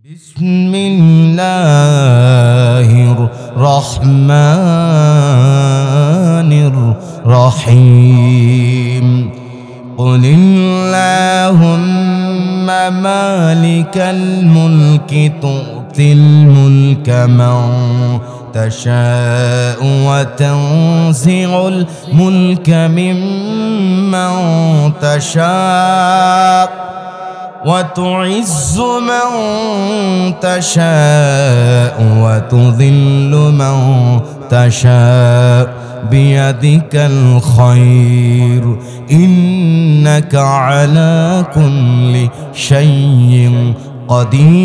بسم الله الرحمن الرحيم قل اللهم مالك الملك تؤتي الملك من تشاء وتنزع الملك ممن تشاء وتعز من تشاء وتذل من تشاء بيدك الخير إنك على كل شيء قدير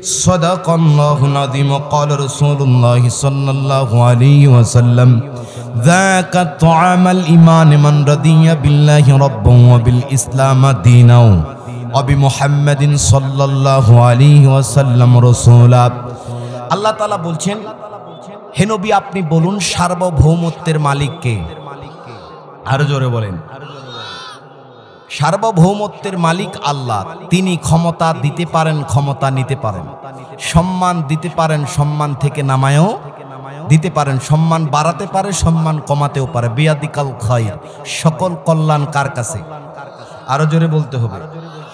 صدق الله العظيم وقال رسول الله صلى الله عليه وسلم ذاك طعام الإيمان من رضي بالله ربا وبالإسلام دينا وبمحمد صلى الله عليه وسلم رسولا আল্লাহ তাআলা বলছেন, হে নবী আপনি বলুন সার্বভৌমত্বের মালিক কে? আরো জোরে বলেন। সার্বভৌমত্বের মালিক আল্লাহ। তিনি ক্ষমতা দিতে পারেন, ক্ষমতা নিতে পারেন, সম্মান দিতে পারেন, সম্মান থেকে নামায়ও দিতে পারেন, সম্মান বাড়াতে পারে, সম্মান কমাতেও পারে। বিয়াদিকাল খায়র, সকল কল্যাণ কার কাছে? আরো জোরে বলতে হবে,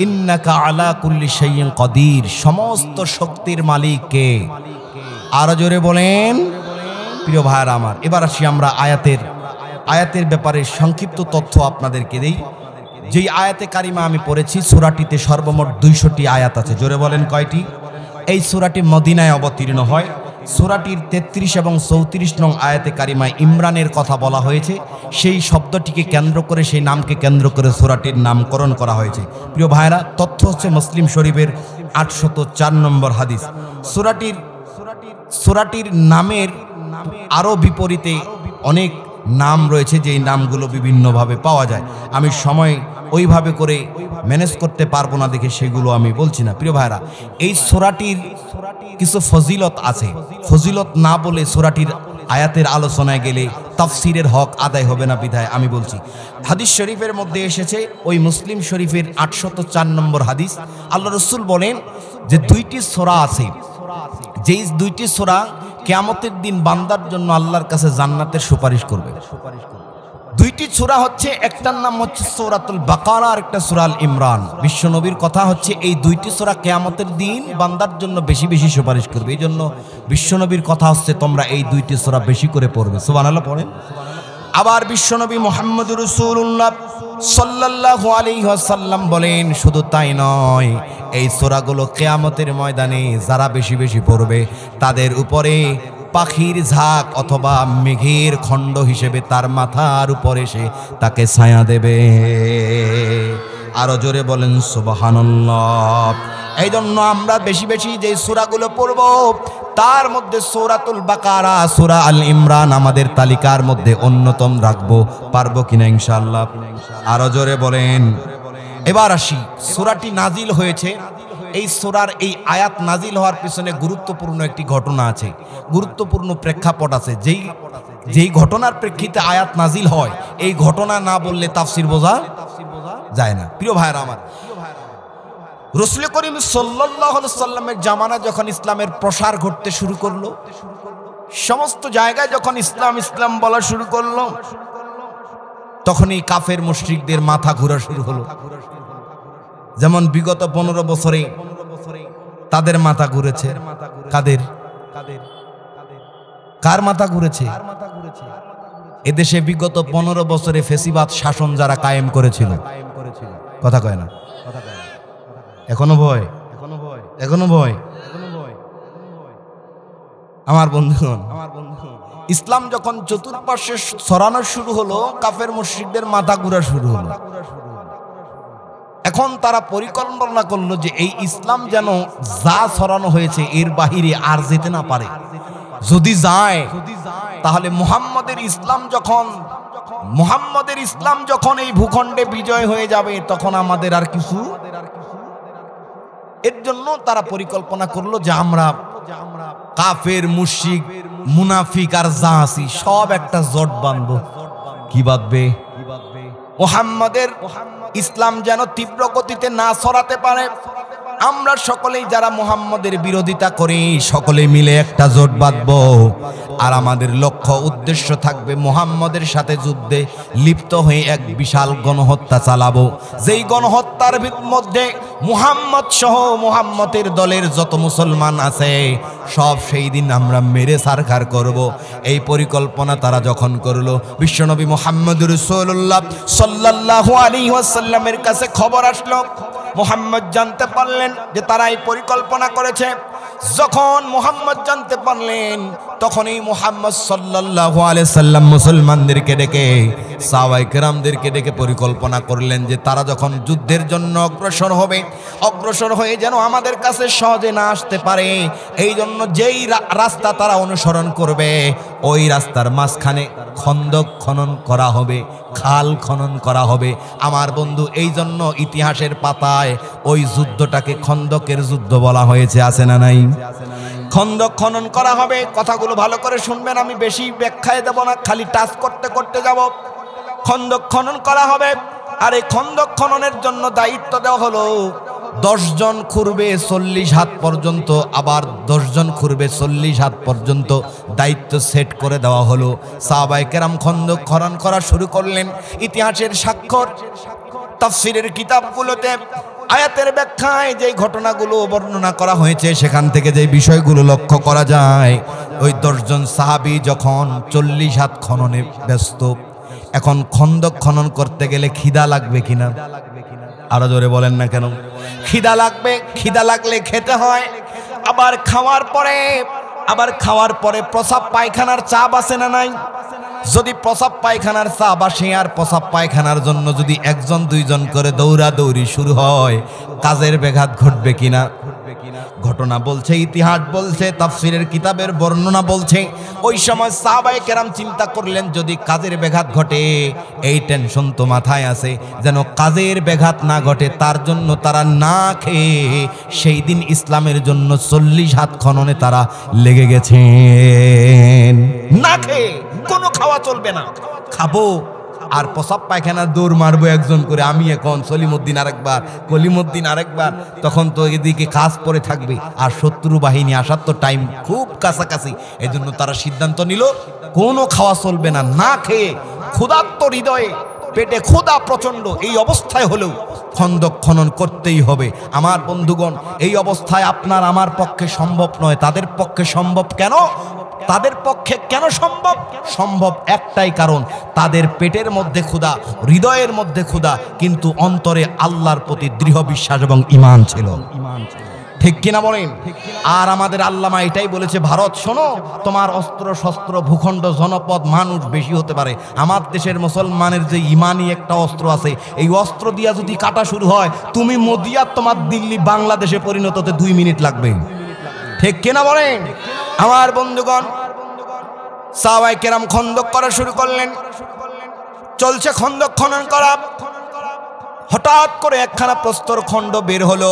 ইন্নাকা আলা কুল্লি শাইইন কাদির, সমস্ত শক্তির মালিক কে? আরো জোরে বলেন। প্রিয় ভাইরা আমার, এবার আসি আমরা আয়াতের ব্যাপারে সংক্ষিপ্ত তথ্য আপনাদেরকে দেই। যেই আয়াতে কারিমা আমি পড়েছি, সূরাটিতে সর্বমোট 200টি আয়াত আছে। জোরে বলেন কয়টি? এই সূরাটি মদিনায় অবতীর্ণ হয়। সূরাটির 33 এবং 34 নং আয়াতে কারিমায় ইমরানের কথা বলা হয়েছে। সেই শব্দটিকে কেন্দ্র করে, সেই নামকে কেন্দ্র করে সূরাটির নামকরণ করা হয়েছে। প্রিয় ভাইরা, তথ্য হচ্ছে মুসলিম শরীফের 804 নম্বর হাদিস। সূরাটির নামের আরও বিপরীতে অনেক নাম রয়েছে, যেই নামগুলো বিভিন্নভাবে পাওয়া যায়। আমি সময় ওইভাবে করে ম্যানেজ করতে পারবো না দেখে সেগুলো আমি বলছি না। প্রিয় ভাইরা, এই সূরাটির কিছু ফজিলত আছে। ফজিলত না বলে সূরাটির আয়াতের আলোচনায় গেলে তাফসিরের হক আদায় হবে না, বিধায় আমি বলছি। হাদিস শরীফের মধ্যে এসেছে, ওই মুসলিম শরীফের 804 নম্বর হাদিস, আল্লাহ রাসূল বলেন যে 2টি সূরা আছে, যেই 2টি সূরা কিয়ামতের দিন বান্দার জন্য আল্লাহর কাছে জান্নাতের সুপারিশ করবে। 2টি সূরা হচ্ছে, একটার নাম হচ্ছে সূরাতুল বাকারা আর একটা সূরা আল ইমরান। বিশ্বনবীর কথা হচ্ছে এই 2টি সূরা কিয়ামতের দিন বান্দার জন্য বেশি বেশি সুপারিশ করবে। এই জন্য বিশ্বনবীর কথা হচ্ছে তোমরা এই 2টি সূরা বেশি করে পড়বে। সুবহানাল্লাহ পড়েন। আবার বিশ্বনবী মুহাম্মদুর রাসূলুল্লাহ সাল্লাল্লাহু আলাইহি ওয়াসাল্লাম বলেন, শুধু তাই নয়, এই সূরাগুলো কিয়ামতের ময়দানে যারা বেশি বেশি পড়বে তাদের উপরে পাখির ঝাঁক অথবা মেঘের খণ্ড হিসেবে তার মাথার উপরে সে তাকে ছায়া দেবে। আরো জোরে বলেন সুবহানাল্লাহ। এই জন্য আমরা বেশি বেশি যে সূরাগুলো পড়ব, তার মধ্যে সূরাতুল বাকারা, সূরা আল ইমরান আমাদের তালিকার মধ্যে অন্যতম রাখবো। পারবো কিনা ইনশাআল্লাহ? আরো জোরে বলেন। এবার আসি, সূরাটি নাজিল হয়েছে। এই সূরার এই আয়াত নাজিল হওয়ার পিছনে গুরুত্বপূর্ণ একটি ঘটনা আছে, গুরুত্বপূর্ণ প্রেক্ষাপট আছে। যেই ঘটনার প্রেক্ষিতে আয়াত নাজিল হয়, এই ঘটনা না বললে তাফসির বোঝা যায় না। প্রিয় ভাইরা আমার, রাসূল করিম সাল্লাল্লাহু আলাইহি সাল্লামের জামানা যখন ইসলামের প্রসার ঘটতে শুরু করলো, সমস্ত জায়গায় যখন ইসলাম বলা শুরু করলো, তখনই কাফের মুশরিকদের মাথা ঘোরা শুরু হলো। যেমন বিগত 15 বছরে তাদের মাথা ঘুরেছে। কার মাথা ঘুরেছে? এদেশে বিগত 15 বছরে ফেসিবাদ শাসন যারা কায়েম করেছিল। কথা কয় না? এখনো ভয়। আমার বন্ধুগণ, ইসলাম যখন চতুর্পার্শ্বে ছড়ানো শুরু হলো, কাফের মুশরিকদের মাথা ঘুরা শুরু হলো। এখন তারা পরিকল্পনা করলো যে এই ইসলাম যেন যা ছড়ানো হয়েছে এর বাহিরে আর যেতে না পারে। যদি যায় তাহলে মুহাম্মদের ইসলাম যখন এই ভূখণ্ডে বিজয় হয়ে যাবে, তখন আমাদের আর কিছু। এর জন্য তারা পরিকল্পনা করলো যে আমরা কাফের, মুশরিক, মুনাফিক আর যা আছি সব একটা জোট বাঁধবো। কি বাঁধবে? মুহাম্মাদের ইসলাম যেন তীব্র গতিতে না ছড়াতে পারে, আমরা সকলেই যারা মুহাম্মাদের বিরোধিতা করি সকলে মিলে একটা জোট বাঁধবো, আর আমাদের লক্ষ্য উদ্দেশ্য থাকবে মুহাম্মাদের সাথে যুদ্ধে লিপ্ত হয়ে এক বিশাল গণহত্যা চালাবো, যেই গণহত্যার মধ্যে মুহাম্মদ সহ মুহাম্মাদের দলের যত মুসলমান আছে সব সেই দিন আমরা মেরে সারখার করব। এই পরিকল্পনা তারা যখন করলো, বিশ্বনবী মুহাম্মদুর রাসূলুল্লাহ সাল্লাল্লাহু আলাইহি ওয়াসাল্লামের কাছে খবর আসলো। মুহাম্মদ জানতে পারলেন যে তারা এই পরিকল্পনা করেছে। যখন মুহাম্মদ জানতে পারলেন তখনই মুহাম্মদ সাল্লাল্লাহু আলাইহি সাল্লাম মুসলমানদেরকে ডেকে সাহাবায়ে কেরামদেরকে ডেকে পরিকল্পনা করলেন যে তারা যখন যুদ্ধের জন্য অগ্রসর হয়ে যেন আমাদের কাছে সহজে না আসতে পারে, এই জন্য যেই রাস্তা তারা অনুসরণ করবে ওই রাস্তার মাঝখানে খন্দক খনন করা হবে, খাল খনন করা হবে। আমার বন্ধু, এই জন্য ইতিহাসের পাতায় ওই যুদ্ধটাকে খন্দকের যুদ্ধ বলা হয়েছে, আছে না নাই? খন্দক খনন করা হবে। কথাগুলো ভালো করে শুনবেন, আমি বেশি ব্যাখ্যায় দেব না, খালি টাচ করতে করতে যাব। খন্দক খনন করা হবে, আর এই খন্দক খননের জন্য দায়িত্ব দেওয়া হলো 10 জন খুঁড়বে 40 হাত পর্যন্ত, আবার 10 জন খুঁড়বে 40 হাত পর্যন্ত, দায়িত্ব সেট করে দেওয়া হলো। সাহাবায়ে কেরাম খন্দক খনন করা শুরু করলেন। ইতিহাসের স্বাক্ষর, তাফসীরের কিতাবগুলোতে আয়াতের ব্যাখ্যায় যে ঘটনাগুলো বর্ণনা করা হয়েছে সেখান থেকে যে বিষয়গুলো লক্ষ্য করা যায়, ওই 10 জন সাহাবী যখন 40 হাত খননে ব্যস্ত। এখন খন্দক খনন করতে গেলে খিদা লাগবে কিনা? আরো জোরে বলেন না কেন? খিদা লাগবে। খিদা লাগলে খেতে হয়। আবার খাওয়ার পরে প্রসাব পায়খানার চাপ আছে না নাই? যদি প্রসাব পায়খানার চাপ আসে আর প্রসাব পায়খানার জন্য যদি 1 জন 2 জন করে দৌড়াদৌড়ি শুরু হয়, কাজের ব্যাঘাত ঘটবে কিনা? ঘটনা বলছে, ইতিহাস বলছে, তাফসীরের কিতাবের বর্ণনা বলছে, ওই সময় সাহাবায়ে কেরাম চিন্তা করলেন যদি কাজের ব্যাঘাত ঘটে, এই টেনশন তো মাথায় আছে, যেন কাজের ব্যাঘাত না ঘটে তার জন্য তারা না খেয়ে সেই দিন ইসলামের জন্য 40 হাত খননে তারা লেগে গেছেন। না খেয়ে, কোনো খাওয়া চলবে না, খাবো আর প্রসাব পায়খানা দৌড় মারবো একজন করে, আমি এখন সলিমুদ্দিন আরেকবার, কলিমুদ্দিন আরেকবার, তখন তো এদিকে কাজ পড়ে থাকবে আর শত্রু বাহিনী আসার তো টাইম খুব কাছাকাছি। এই জন্য তারা সিদ্ধান্ত নিল কোনো খাওয়া চলবে না, না খেয়ে ক্ষুধার্ত হৃদয়ে, পেটে ক্ষুধা প্রচন্ড, এই অবস্থায় হলেও খন্দক খনন করতেই হবে। আমার বন্ধুগণ, এই অবস্থায় আপনার আমার পক্ষে সম্ভব নয়, তাদের পক্ষে সম্ভব। কেন তাদের পক্ষে কেন সম্ভব? সম্ভব একটাই কারণ, তাদের পেটের মধ্যে ক্ষুধা, হৃদয়ের মধ্যে ক্ষুধা, কিন্তু অন্তরে আল্লাহর প্রতি দৃঢ় বিশ্বাস এবং ঈমান ছিল। ঠিক কিনা বলেন? আর আমাদের আল্লামা এটাই বলেছে, ভারত শোনো, তোমার অস্ত্র শস্ত্র ভূখণ্ড জনপদ মানুষ বেশি হতে পারে, আমার দেশের মুসলমানের যে ইমানি একটা অস্ত্র আছে, এই অস্ত্র দিয়া যদি কাটা শুরু হয়, তুমি মদিয়া তোমার দিল্লি বাংলাদেশে পরিণত হতে 2 মিনিট লাগবে। ঠিক কিনা বলেন? আমার বন্ধুগণ, সাহাবায়ে কেরাম খন্দক করা শুরু করলেন। চলছে খন্দক খনন করা। হঠাৎ করে একখানা প্রস্তর খণ্ড বের হলো।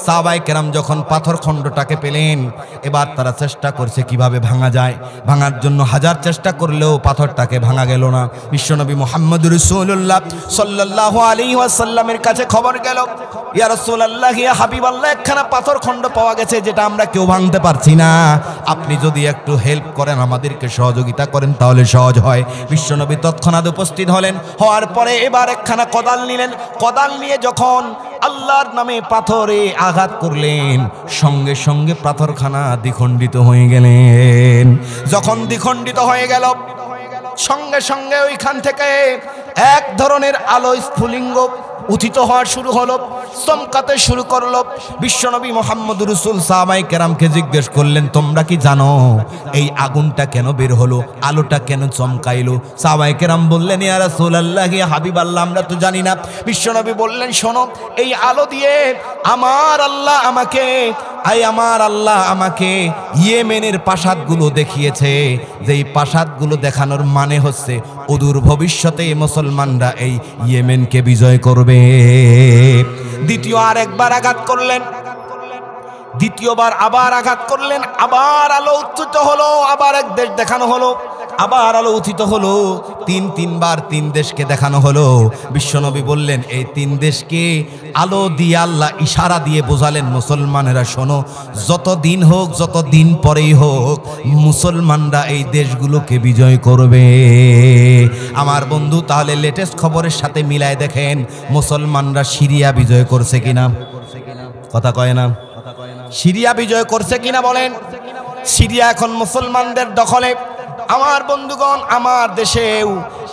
সাহাবায়ে কেরাম যখন পাথর খণ্ডটাকে পেলেন, এবার তারা চেষ্টা করছে কিভাবে ভাঙা যায়। ভাঙার জন্য হাজার চেষ্টা করলেও পাথরটাকে ভাঙা গেল না। বিশ্বনবী মুহাম্মদুর রাসূলুল্লাহ সাল্লাল্লাহু আলাইহি ওয়াসাল্লামের কাছে খবর গেল, ইয়া রাসূলুল্লাহ, ইয়া হাবিবাল্লাহ, একখানা পাথর খণ্ড পাওয়া গেছে যেটা আমরা কেউ ভাঙতে পারছি না, আপনি যদি একটু হেল্প করেন, আমাদেরকে সহযোগিতা করেন, তাহলে সহজ হয়। বিশ্বনবী তৎক্ষণাৎ উপস্থিত হলেন। হওয়ার পরে এবার একখানা কোদাল নিলেন। কোদাল নিয়ে যখন আল্লাহর নামে পাথরে আঘাত করলেন, সঙ্গে সঙ্গে পাথরখানা দ্বিখণ্ডিত হয়ে গেলেন। যখন দ্বিখণ্ডিত হয়ে গেল, সঙ্গে সঙ্গে ওইখান থেকে এক ধরনের আলো স্ফুলিঙ্গ উথিত হওয়া শুরু হলো, চমকাতে শুরু করলো। বিশ্বনবী মুহাম্মদুর রাসূল সাহাবায়ে কেরামকে জিজ্ঞেস করলেন, তোমরা কি জানো এই আগুনটা কেন বের হলো, আলোটা কেন চমকাইলো? সাহাবায়ে কেরাম বললেন, ইয়া রাসূলুল্লাহ, ইয়া হাবিবাল্লাহ, আমরা তো জানি না। বিশ্বনবী বললেন, শোনো, এই আলো দিয়ে আমার আল্লাহ আমাকে ইয়েমেনের প্রাসাদগুলো দেখিয়েছে, যেই প্রাসাদগুলো দেখানোর মানে হচ্ছে অদূর ভবিষ্যতে মুসলমানরা এই ইয়েমেনকে বিজয় করবে। দ্বিতীয় আরেকবার আঘাত করলেন, দ্বিতীয়বার আবার আঘাত করলেন, আবার আলো উত্থিত হলো, আবার এক দেশ দেখানো হলো, আবার আলো উঠিত হলো, তিনবার 3 দেশকে দেখানো হলো। বিশ্বনবী বললেন এই 3 দেশকে আলো দিয়ে আল্লাহ ইশারা দিয়ে বোঝালেন, মুসলমানেরা শোনো, যত দিন হোক, যত দিন পরেই হোক, মুসলমানরা এই দেশগুলোকে বিজয় করবে। আমার বন্ধু, তাহলে লেটেস্ট খবরের সাথে মিলায় দেখেন মুসলমানরা সিরিয়া বিজয় করছে কিনা। কথা কয় না? সিরিয়া বিজয় করছে কিনা বলেন? সিরিয়া এখন মুসলমানদের দখলে। আমার বন্ধুগণ, আমার দেশেও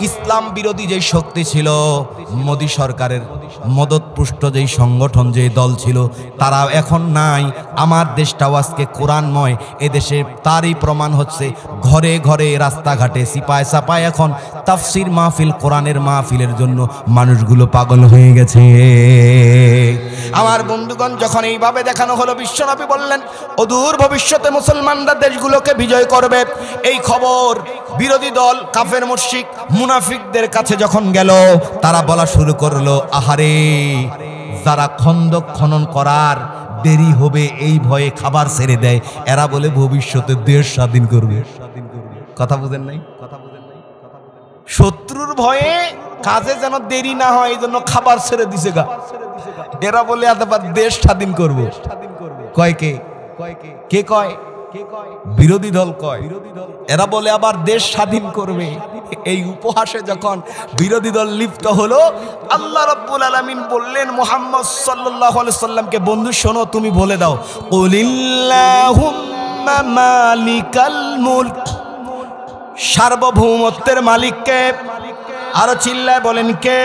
ইসলাম বিরোধী যে শক্তি ছিল, মোদী সরকারের মদতপুষ্ট যেই সংগঠন, যে দল ছিল, তারা এখন নাই। আমার দেশটাও আজকে কোরআনময়। এদেশে তারই প্রমাণ হচ্ছে, ঘরে ঘরে রাস্তাঘাটে সিপায় সাপায় এখন তাফসির মাহফিল, কোরআনের মাহফিলের জন্য মানুষগুলো পাগল হয়ে গেছে। আমার বন্ধুগণ, যখন এইভাবে দেখানো হলো, বিশ্বনবী বললেন অদূর ভবিষ্যতে মুসলমানরা দেশগুলোকে বিজয় করবে। এই খবর বিরোধী দল, কাফের মুশরিক, মুনাফিকদের কাছে যখন গেল, তারা বলা শুরু করলো, আহারে, যারা খন্দক খনন করার দেরি হবে এই ভয়ে খাবার ছেড়ে দেয়, এরা বলে ভবিষ্যতে দেশ স্বাধীন করবে। কথা বুঝেন নাই? শত্রুর ভয়ে কাজে যেন দেরি না হয়, এই জন্য খাবার ছেড়ে দিছে গা। এরা বলে আবার দেশ স্বাধীন করবো। কয় কে? কে কয়? বিরোধী দল কয়। এরা বলে আবার দেশ স্বাধীন করবে। এই উপহাসে যখন বিরোধী দল লিপ্ত হলো, আল্লাহ রাব্বুল আলামিন বললেন মুহাম্মদ সাল্লাল্লাহু আলাইহি সাল্লামকে, বন্ধু শোনো, তুমি বলে দাও, কুলিল্লাহুম্মা মালিকাল মুলক, সার্বভৌমত্বের মালিক কে? আরো চিল্লায় বলেন কে?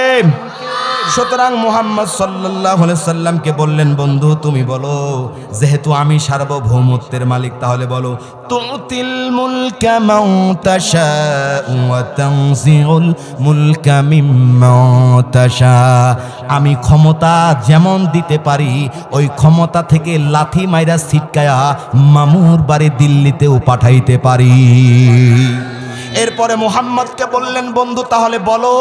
সুতরাং মুহাম্মদ সাল্লাল্লাহু আলাইহি সাল্লামকে বললেন, বন্ধু তুমি বলো, যেহেতু আমি সার্বভৌমত্বের মালিক, তাহলে বলো, তুতিল মুলকা মান তাশা ওয়া তানজিউল মুলকা মিম্মান তাশা। আমি ক্ষমতা যেমন দিতে পারি, ওই ক্ষমতা থেকে লাথি মাইরা ছিটকায়া মামুর বাড়ি দিল্লিতেও পাঠাইতে পারি। এরপরে মুহাম্মদকে বললেন, বন্ধু তাহলে বলো,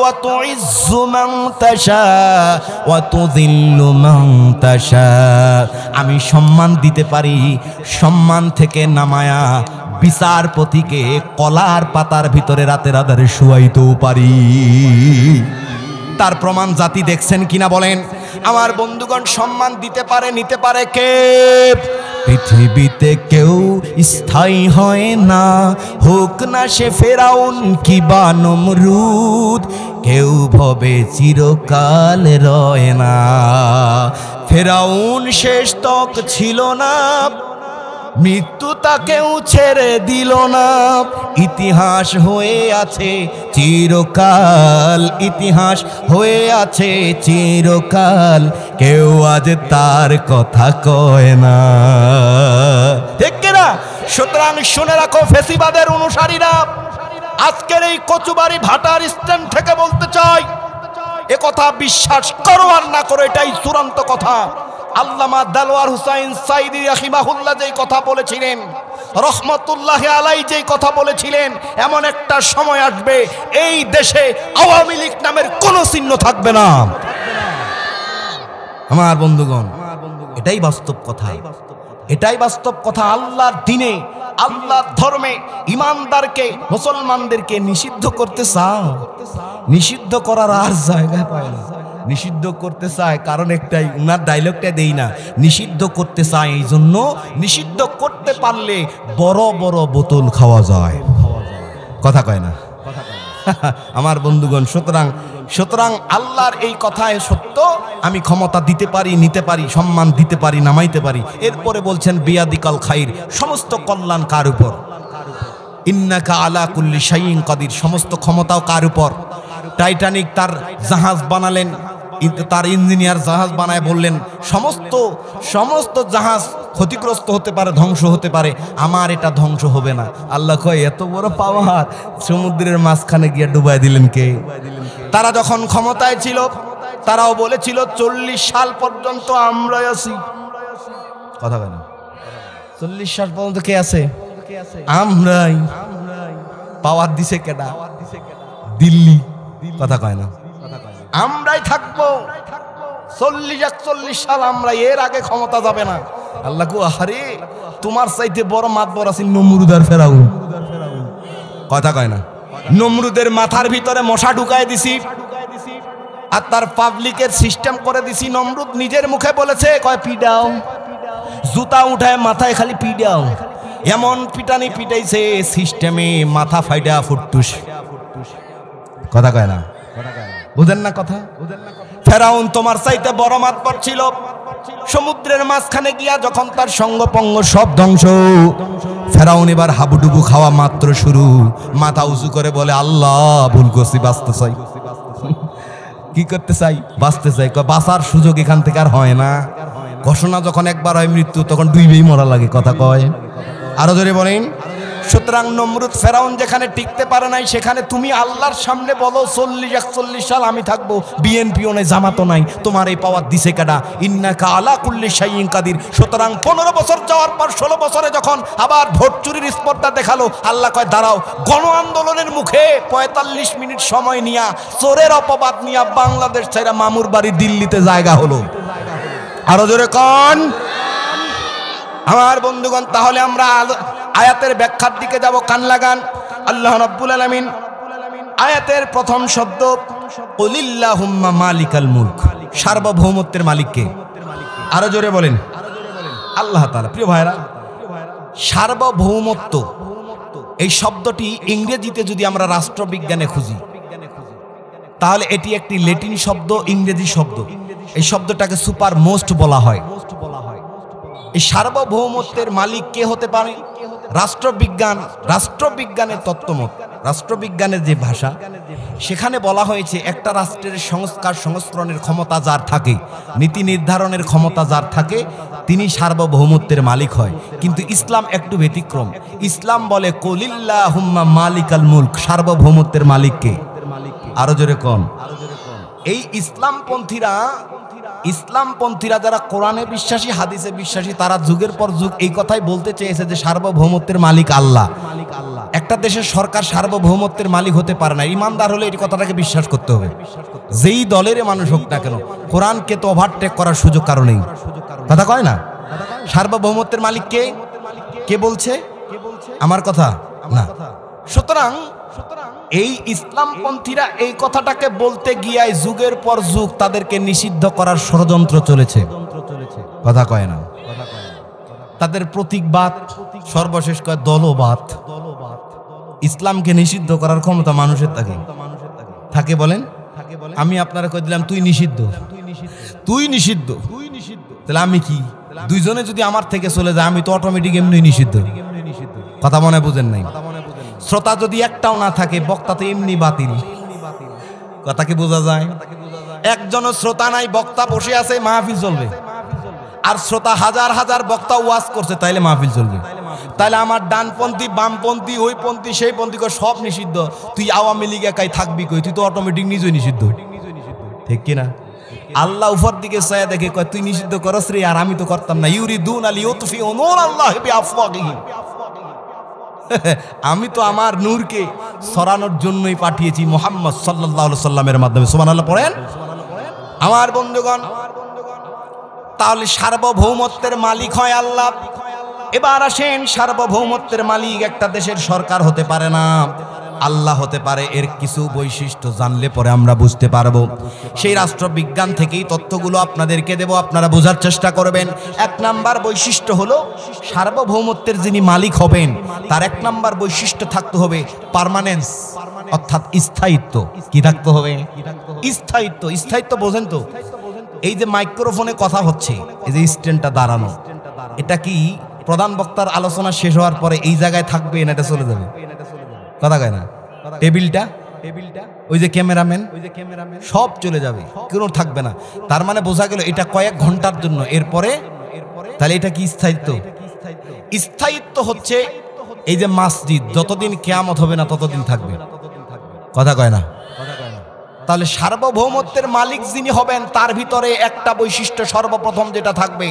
ওয়া তুইজ্জু মান তাশা ওয়া তুযিল্লু মান তাশা। আমি সম্মান দিতে পারি, সম্মান থেকে নামায়া বিচারপতিকে কলার পাতার ভিতরে রাতের আধারে শুয়াইতেও পারি। তার প্রমাণ জাতি দেখছেন কিনা বলেন? আমার বন্ধুগণ, সম্মান দিতে পারে, নিতে পারে কে? পৃথিবীতে কেউ স্থায়ী হয় না, হোক না সে ফেরাউন কিবা নমরুদ, কেউ ভবে চিরকাল রয় না। ফেরাউন শেষ তক ছিল না, মৃত্যু তাকেও ছেড়ে দিল না। ইতিহাস হয়ে আছে চিরকাল, ইতিহাস হয়ে আছে চিরকাল, কেউ আজ তার কথা কয় না। ঠিক কিনা? সুতরাং শুনে রাখো ফেসিবাদের অনুসারীরা, আজকের এই কচুবাড়ি ভাটার স্ট্যান্ড থেকে বলতে চাই, এ কথা বিশ্বাস করো আর না করো, এটাই চূড়ান্ত কথা। আল্লামা দেলোয়ার হুসাইন সাইদি রাহিমাহুল্লাহ যেই কথা বলেছিলেন, রহমতুল্লাহি আলাইহি যেই কথা বলেছিলেন, এমন একটা সময় আসবে এই দেশে আওয়ামী লীগ নামের কোনো চিহ্ন থাকবে না। আমার বন্ধুগণ, এটাই বাস্তব কথা, এটাই বাস্তব কথা। আল্লাহর দ্বীনে, আল্লাহর ধর্মে ইমানদারকে, মুসলমানদেরকে নিষিদ্ধ করতে চাও, নিষিদ্ধ করার আর জায়গা পায় না। নিষিদ্ধ করতে চায় কারণ একটাই, উনার ডায়লগটা দেই না, নিষিদ্ধ করতে চায় এই জন্য, নিষিদ্ধ করতে পারলে বড় বড় বোতল খাওয়া যায়। কথা কয় না আমার বন্ধুগণ। সুতরাং আল্লাহর এই কথায় সত্য, আমি ক্ষমতা দিতে পারি, নিতে পারি, সম্মান দিতে পারি, নামাইতে পারি। এরপরে বলছেন বিয়াদিকাল খাইর, সমস্ত কল্যাণ কার উপর? ইন্নাকা আলা কুল্লি শাইইন কাদির, সমস্ত ক্ষমতাও কার উপর? টাইটানিক তার জাহাজ বানালেন, তার ইঞ্জিনিয়ার জাহাজ বানায় বললেন সমস্ত জাহাজ ক্ষতিগ্রস্ত হতে পারে, ধ্বংস হতে পারে, আমার এটা ধ্বংস হবে না। আল্লাহ কয় এত বড় পাওয়ার, সমুদ্রের মাঝখানে গিয়ে ডুবাই দিলেন কে? তারা যখন ক্ষমতায় ছিল, তারাও বলেছিল 40 সাল পর্যন্ত আমরাই আছি। কথা বলেন, 40 সাল পর্যন্ত কে আছে? আমরাই। পাওয়ার দিছে কেডা? দিল্লি। কথা কয় না, আমরাই থাকবো 40-41 সাল, আমরা, এর আগে ক্ষমতা যাবে না। আল্লাহ কো, আরে তোমার চাইতে বড় মাতবর আছে নমরুদ আর ফেরাউন। কথা কয় না। নমরুদের মাথার ভিতরে মশা ঢুকায় দিছি আর তার পাবলিকের সিস্টেম করে দিছি। নমরুদ নিজের মুখে বলেছে, কয় পিডাও, জুতা উঠায় মাথায় খালি পিডাও। এমন পিটানি পিটাইছে সিস্টেমে মাথা ফাইডা ফুটটুস। কথা কয় না, বুঝেন না কথা। ফেরাউন তোমার চাইতে বড় মাতবর ছিল। সমুদ্রের মাঝখানে গিয়া যখন তার সঙ্গপঙ্গ সব ধ্বংস, ফেরাউন এবার হাবুডুবু খাওয়া মাত্র শুরু, মাথা উঁচু করে বলে, আল্লাহ ভুল করছি, বাঁচতে চাই। কি করতে চাই? বাঁচতে চাই। বাঁচার সুযোগ এখান থেকে আর হয় না। ঘোষণা যখন একবার হয় মৃত্যু, তখন ডুবেই মরা লাগে। কথা কয়, আরো জোরে বলেন। সুতরাং নমরুদ ফেরাউন যেখানে টিকতে পারে নাই, সেখানে তুমি আল্লাহর সামনে বলো 40-41 সাল আমি থাকবো, বিএনপিও নাই, জামাতও নাই, তোমার এই পাওয়ার দিছে কাটা। ইন্নাকা আলা কুল্লি শাইইন কাদির। সুতরাং 15 বছর যাওয়ার পর 16 বছরে যখন আবার ভোট চুরির স্পর্ধা দেখালো, আল্লাহ কয় দাঁড়াও। গণ আন্দোলনের মুখে 45 মিনিট সময় নিয়া, চোরের অপবাদ নিয়া বাংলাদেশ ছেড়ে মামুর বাড়ি দিল্লিতে জায়গা হলো। আরো জোরে কন আমার বন্ধুগণ। তাহলে আমরা আয়াতের ব্যাখ্যার দিকে যাব, কান লাগান। আল্লাহ রাব্বুল আলামিন আয়াতের প্রথম শব্দ কুলিল্লাহুম্মা মালিকাল মুলক, সার্বভৌমত্বের মালিক কে? আরো জোরে বলেন, আল্লাহ তাআলা। প্রিয় ভাইরা, সার্বভৌমত্ব এই শব্দটি ইংরেজিতে যদি আমরা রাষ্ট্রবিজ্ঞানে খুঁজি, তাহলে এটি একটি ল্যাটিন শব্দ, ইংরেজি শব্দ। এই শব্দটাকে সুপার মোস্ট বলা হয়। এই সার্বভৌমত্বের মালিক কে হতে পারে? রাষ্ট্রবিজ্ঞানের তত্ত্বমত, রাষ্ট্রবিজ্ঞানের যে ভাষা, সেখানে বলা হয়েছে একটা রাষ্ট্রের সংস্কার সংস্করণের ক্ষমতা যার থাকে, নীতি নির্ধারণের ক্ষমতা যার থাকে, তিনি সার্বভৌমত্বের মালিক হয়। কিন্তু ইসলাম একটু ব্যতিক্রম। ইসলাম বলে কুলিল্লাহুম্মা মালিকাল মুলক, সার্বভৌমত্বের মালিক কে? আরো জোরে কোন। এই ইসলামপন্থীরা যারা কোরআনে বিশ্বাসী, হাদিসে বিশ্বাসী, তারা যুগের পর যুগ এই কথাই বলতে চেয়েছে যে সার্বভৌমত্বের মালিক আল্লাহ। একটা দেশের সরকার সার্বভৌমত্বের মালিক হতে পারে না। ইমানদার হলে এই কথাটাকে বিশ্বাস করতে হবে, যেই দলের মানুষ হোক না কেন। কোরআনকে তো ওভারটেক করার সুযোগ কারণেই। কথা কয় না? সার্বভৌমত্বের মালিক কে? কে বলছে? আমার কথা না। সুতরাং এই ইসলামপন্থীরা এই কথাটাকে বলতে গিয়ে যুগের পর যুগ তাদেরকে নিষিদ্ধ করার ষড়যন্ত্র চলেছে। কথা কয় না। তাদের প্রতীকবাদ, সর্বশেষ কয় দলবাদ। ইসলামকে নিষিদ্ধ করার ক্ষমতা মানুষের থাকে বলেন। আমি আপনারা কই দিলাম তুই নিষিদ্ধ, তুই নিষিদ্ধ, তাহলে আমি কি? দুইজনে যদি আমার থেকে চলে যায়, আমি তো অটোমেটিক এমনি নিষিদ্ধ। কথা মনে বুঝেন নাই? শ্রোতা যদি একটাও না থাকে, বক্তা তো এমনি বাতিল। কথা কি বোঝা যায়? একজনও শ্রোতা নাই, বক্তা বসে আছে, মাহফিল চলবে। আর শ্রোতা হাজার হাজার বক্তা ওয়াজ করছে, তাইলে মাহফিল চলবে। তাইলে আমার ডানপন্থী, বামপন্থী, ওই পন্থী, সেই পন্থী সব নিষিদ্ধ। তুই আওয়ামী লীগ একাই থাকবি কই? তুই তো অটোমেটিক নিজেই নিষিদ্ধ। ঠিক কিনা? আল্লাহ উপর দিকে চায় দেখে কয় তুই নিষিদ্ধ করস রে, আর আমি তো করতাম না। ইউরিদুনা লিইউতফিউ নূরাল্লাহি বিআফওয়াহিহিম। আমি তো আমার নূরকে ছড়ানোর জন্যই পাঠিয়েছি মুহাম্মদ সাল্লাল্লাহু আলাইহি সাল্লামের মাধ্যমে। সুবহানাল্লাহ পড়েন আমার বন্ধুগণ। তাহলে সার্বভৌমত্বের মালিক হয় আল্লাহ। এবার আসেন, সার্বভৌমত্বের মালিক একটা দেশের সরকার হতে পারে না, আল্লাহ হতে পারে। এর কিছু বৈশিষ্ট্য জানলে পরে আমরা বুঝতে পারবো। সেই রাষ্ট্রবিজ্ঞান থেকেই তথ্যগুলো আপনাদেরকে দেব, আপনারা বোঝার চেষ্টা করবেন। 1 নাম্বার বৈশিষ্ট্য হলো, সার্বভৌমত্বের যিনি মালিক হবেন তার 1 নাম্বার বৈশিষ্ট্য থাকতে হবে পার্মানেন্স, অর্থাৎ স্থায়িত্ব। কি থাকতে হবে? স্থায়িত্ব। স্থায়িত্ব বোঝেন তো? এই যে মাইক্রোফোনে কথা হচ্ছে, এই যে স্ট্যান্ডটা দাঁড়ানো, এটা কি প্রধান বক্তার আলোচনা শেষ হওয়ার পরে এই জায়গায় থাকবে না এটা চলে যাবে? কথা কয় না? টেবিলটা, ওই যে ক্যামেরাম্যান, সব চলে যাবে, কোনো থাকবে না। তার মানে বোঝা গেল এটা কয়েক ঘন্টার জন্য, এরপরে। তাহলে এটা কি স্থায়িত্ব? স্থায়িত্ব হচ্ছে এই যে মসজিদ যতদিন কিয়ামত হবে না ততদিন থাকবে। কথা কয় না? তাহলে সার্বভৌমত্বের মালিক যিনি হবেন তার ভিতরে একটা বৈশিষ্ট্য সর্বপ্রথম যেটা থাকবে,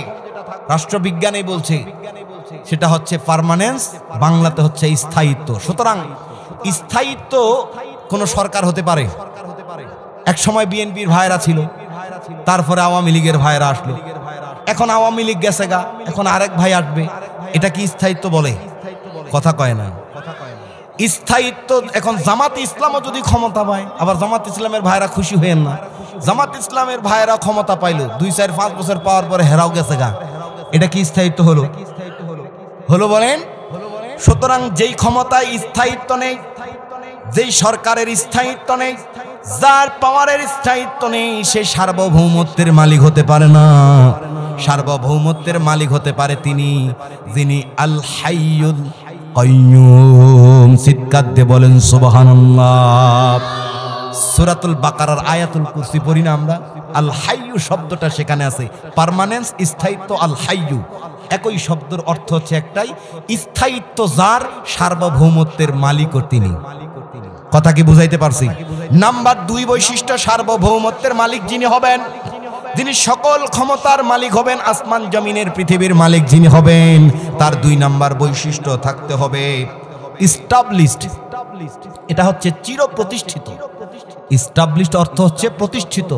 রাষ্ট্রবিজ্ঞানে বলছে, সেটা হচ্ছে পার্মানেন্স, বাংলাতে হচ্ছে স্থায়িত্ব। সুতরাং স্থায়িত্ব কোন সরকার হতে পারে। এক সময় বিএনপির ভাইরা ছিল, তারপরে আওয়ামী লীগের ভাইরা আসলো, এখন আওয়ামী লীগ গেছে গা, এখন আরেক ভাই আসবে। এটা কি স্থায়িত্ব বলে? কথা কয় না। স্থায়িত্ব এখন জামাত ইসলামও যদি ক্ষমতা পায়, আবার জামাত ইসলামের ভাইরা খুশি হয়েন না, জামাত ইসলামের ভাইরা ক্ষমতা পাইলো 2, 4, 5 বছর পাওয়ার পরে হেরাও গেছে গা, এটা কি স্থায়িত্ব হলো? হলো বলেন? সুতরাং যেই ক্ষমতায় স্থায়িত্ব নেই, যেই সরকারের স্থায়িত্ব নেই, যার পাওয়ারের স্থায়িত্ব নেই, সে সার্বভৌমত্বের মালিক হতে পারে না। সার্বভৌমত্বের মালিক হতে পারে তিনি, যিনি আল হাইয়ুল কাইয়ুম। চিৎকার দিয়ে বলেন সুবহানাল্লাহ। সূরাতুল বাকারার আয়াতুল কুরসি পড়ি না আমরা? আল হাইয়ু শব্দটা সেখানে আছে, পার্মানেন্স, স্থায়িত্ব। আল হাইয়ু একই শব্দের অর্থ হচ্ছে একটাই, স্থায়িত্ব যার, সার্বভৌমত্বের মালিকও তিনি। কথা কি বুঝাইতে পারছি? নাম্বার 2 বৈশিষ্ট্য, সার্বভৌমত্বের মালিক যিনি হবেন, যিনি সকল ক্ষমতার মালিক হবেন, আসমান জমিনের পৃথিবীর মালিক যিনি হবেন, তার 2 নাম্বার বৈশিষ্ট্য থাকতে হবে এস্টাবলিশড। এটা হচ্ছে চিরপ্রতিষ্ঠিত। এস্টাবলিশড অর্থ হচ্ছে প্রতিষ্ঠিত।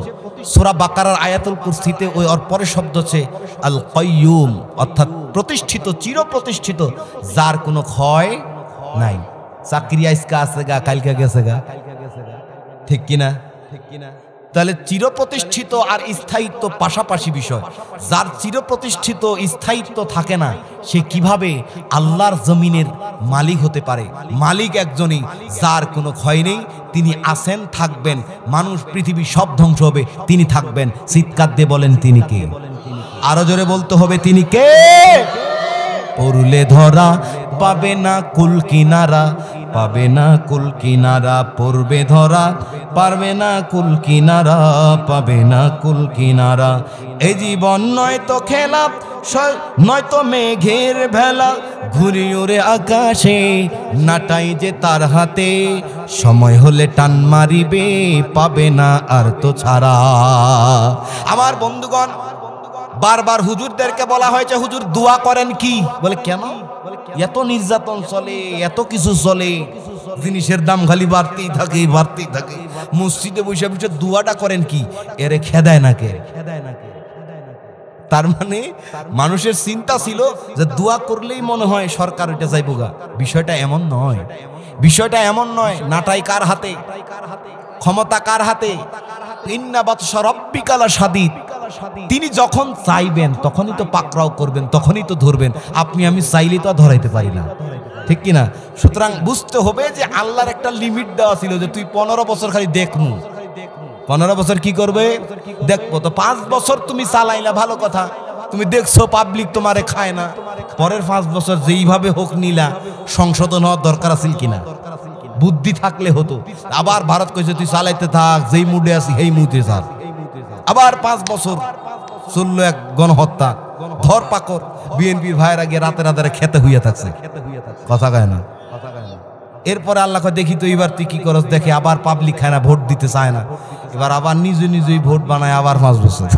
সূরা বাকারার আয়াতুল কুরসিতে ওই ওর পরের শব্দ হচ্ছে আল কাইয়ুম, অর্থাৎ প্রতিষ্ঠিত, চিরপ্রতিষ্ঠিত, যার কোনো ক্ষয় নাই। চাকরি আজকে আছে গা, কালকে গেছে গা, ঠিক কিনা? তাহলে চিরপ্রতিষ্ঠিত আর স্থায়িত্ব পাশাপাশি বিষয়। যার চিরপ্রতিষ্ঠিত স্থায়িত্ব থাকে না, সে কিভাবে আল্লাহর জমিনের মালিক হতে পারে? মালিক একজনই, যার কোনো ক্ষয় নেই, তিনি আছেন, থাকবেন, মানুষ পৃথিবী সব ধ্বংস হবে, তিনি থাকবেন। চিৎকার দিয়ে বলেন তিনি কে? আরো জোরে বলতে হবে তিনি কে? পড়লে ধরা পাবে না কুল কিনারা, পাবে না কুল কিনারা, পড়বে ধরা পারবে না কুল কিনারা, পাবে না কুল কিনারা। এই জীবন নয়তো খেলা, নয়তো মেঘের ভেলা, ঘুরি ওরে আকাশে, নাটাই যে তার হাতে, সময় হলে টান মারিবে, পাবে না আর তো ছাড়া। আমার বন্ধুগণ, বারবার হুজুরদেরকে বলা হয়েছে হুজুর দোয়া করেন কি? বলে কেন? এত নির্যাতন চলে, এত কিছু চলে, জিনিসের দাম খালি বাড়তেই থাকে, বাড়তেই থাকে, মসজিদে বসে বসে দোয়াটা করেন কি? এরে খেদায় না কে? তার মানে মানুষের চিন্তা ছিল যে দোয়া করলেই মনে হয় সরকার ওইটা যাইব গা। বিষয়টা এমন নয়, বিষয়টা এমন নয়। নাটাই কার হাতে? ক্ষমতা কার হাতে? ইন্না বাতশা রাব্বিকা লাশাদীদ। তিনি যখন চাইবেন তখনই তো পাকড়াও করবেন, তখনই তো ধরবেন। আপনি আমি চাইলে তো ধরাইতে পারি না, ঠিক কিনা? সুতরাং বুঝতে হবে যে আল্লাহর একটা লিমিট দেওয়া ছিল যে তুই 15 বছর খালি দেখমু। 15 বছর কি করবে? দেখবো। তো 5 বছর তুমি চালাইলা, ভালো কথা, তুমি দেখছো পাবলিক তোমারে খায় না, পরের 5 বছর যেইভাবে হোক নিলা, সংশোধন হওয়ার দরকার আছে কিনা? বুদ্ধি থাকলে হতো। আবার ভারত কইছে তুই চালাইতে থাক, যেই মুডে আছি সেই মুডে থাক। আবার 5 বছর চললো এক গণহত্যা, ধরপাকড়, বিএনপির ভাইয়েরা গিয়ে রাতে রাতে খেতে হইয়া থাকছে, কথা কয় না। এরপরে আল্লাহ দেখি তো এবার তুই কি করস, দেখে আবার পাবলিক খায় না, ভোট দিতে চায় না, এবার আবার নিজে নিজেই ভোট বানায়, আবার 5 বছর।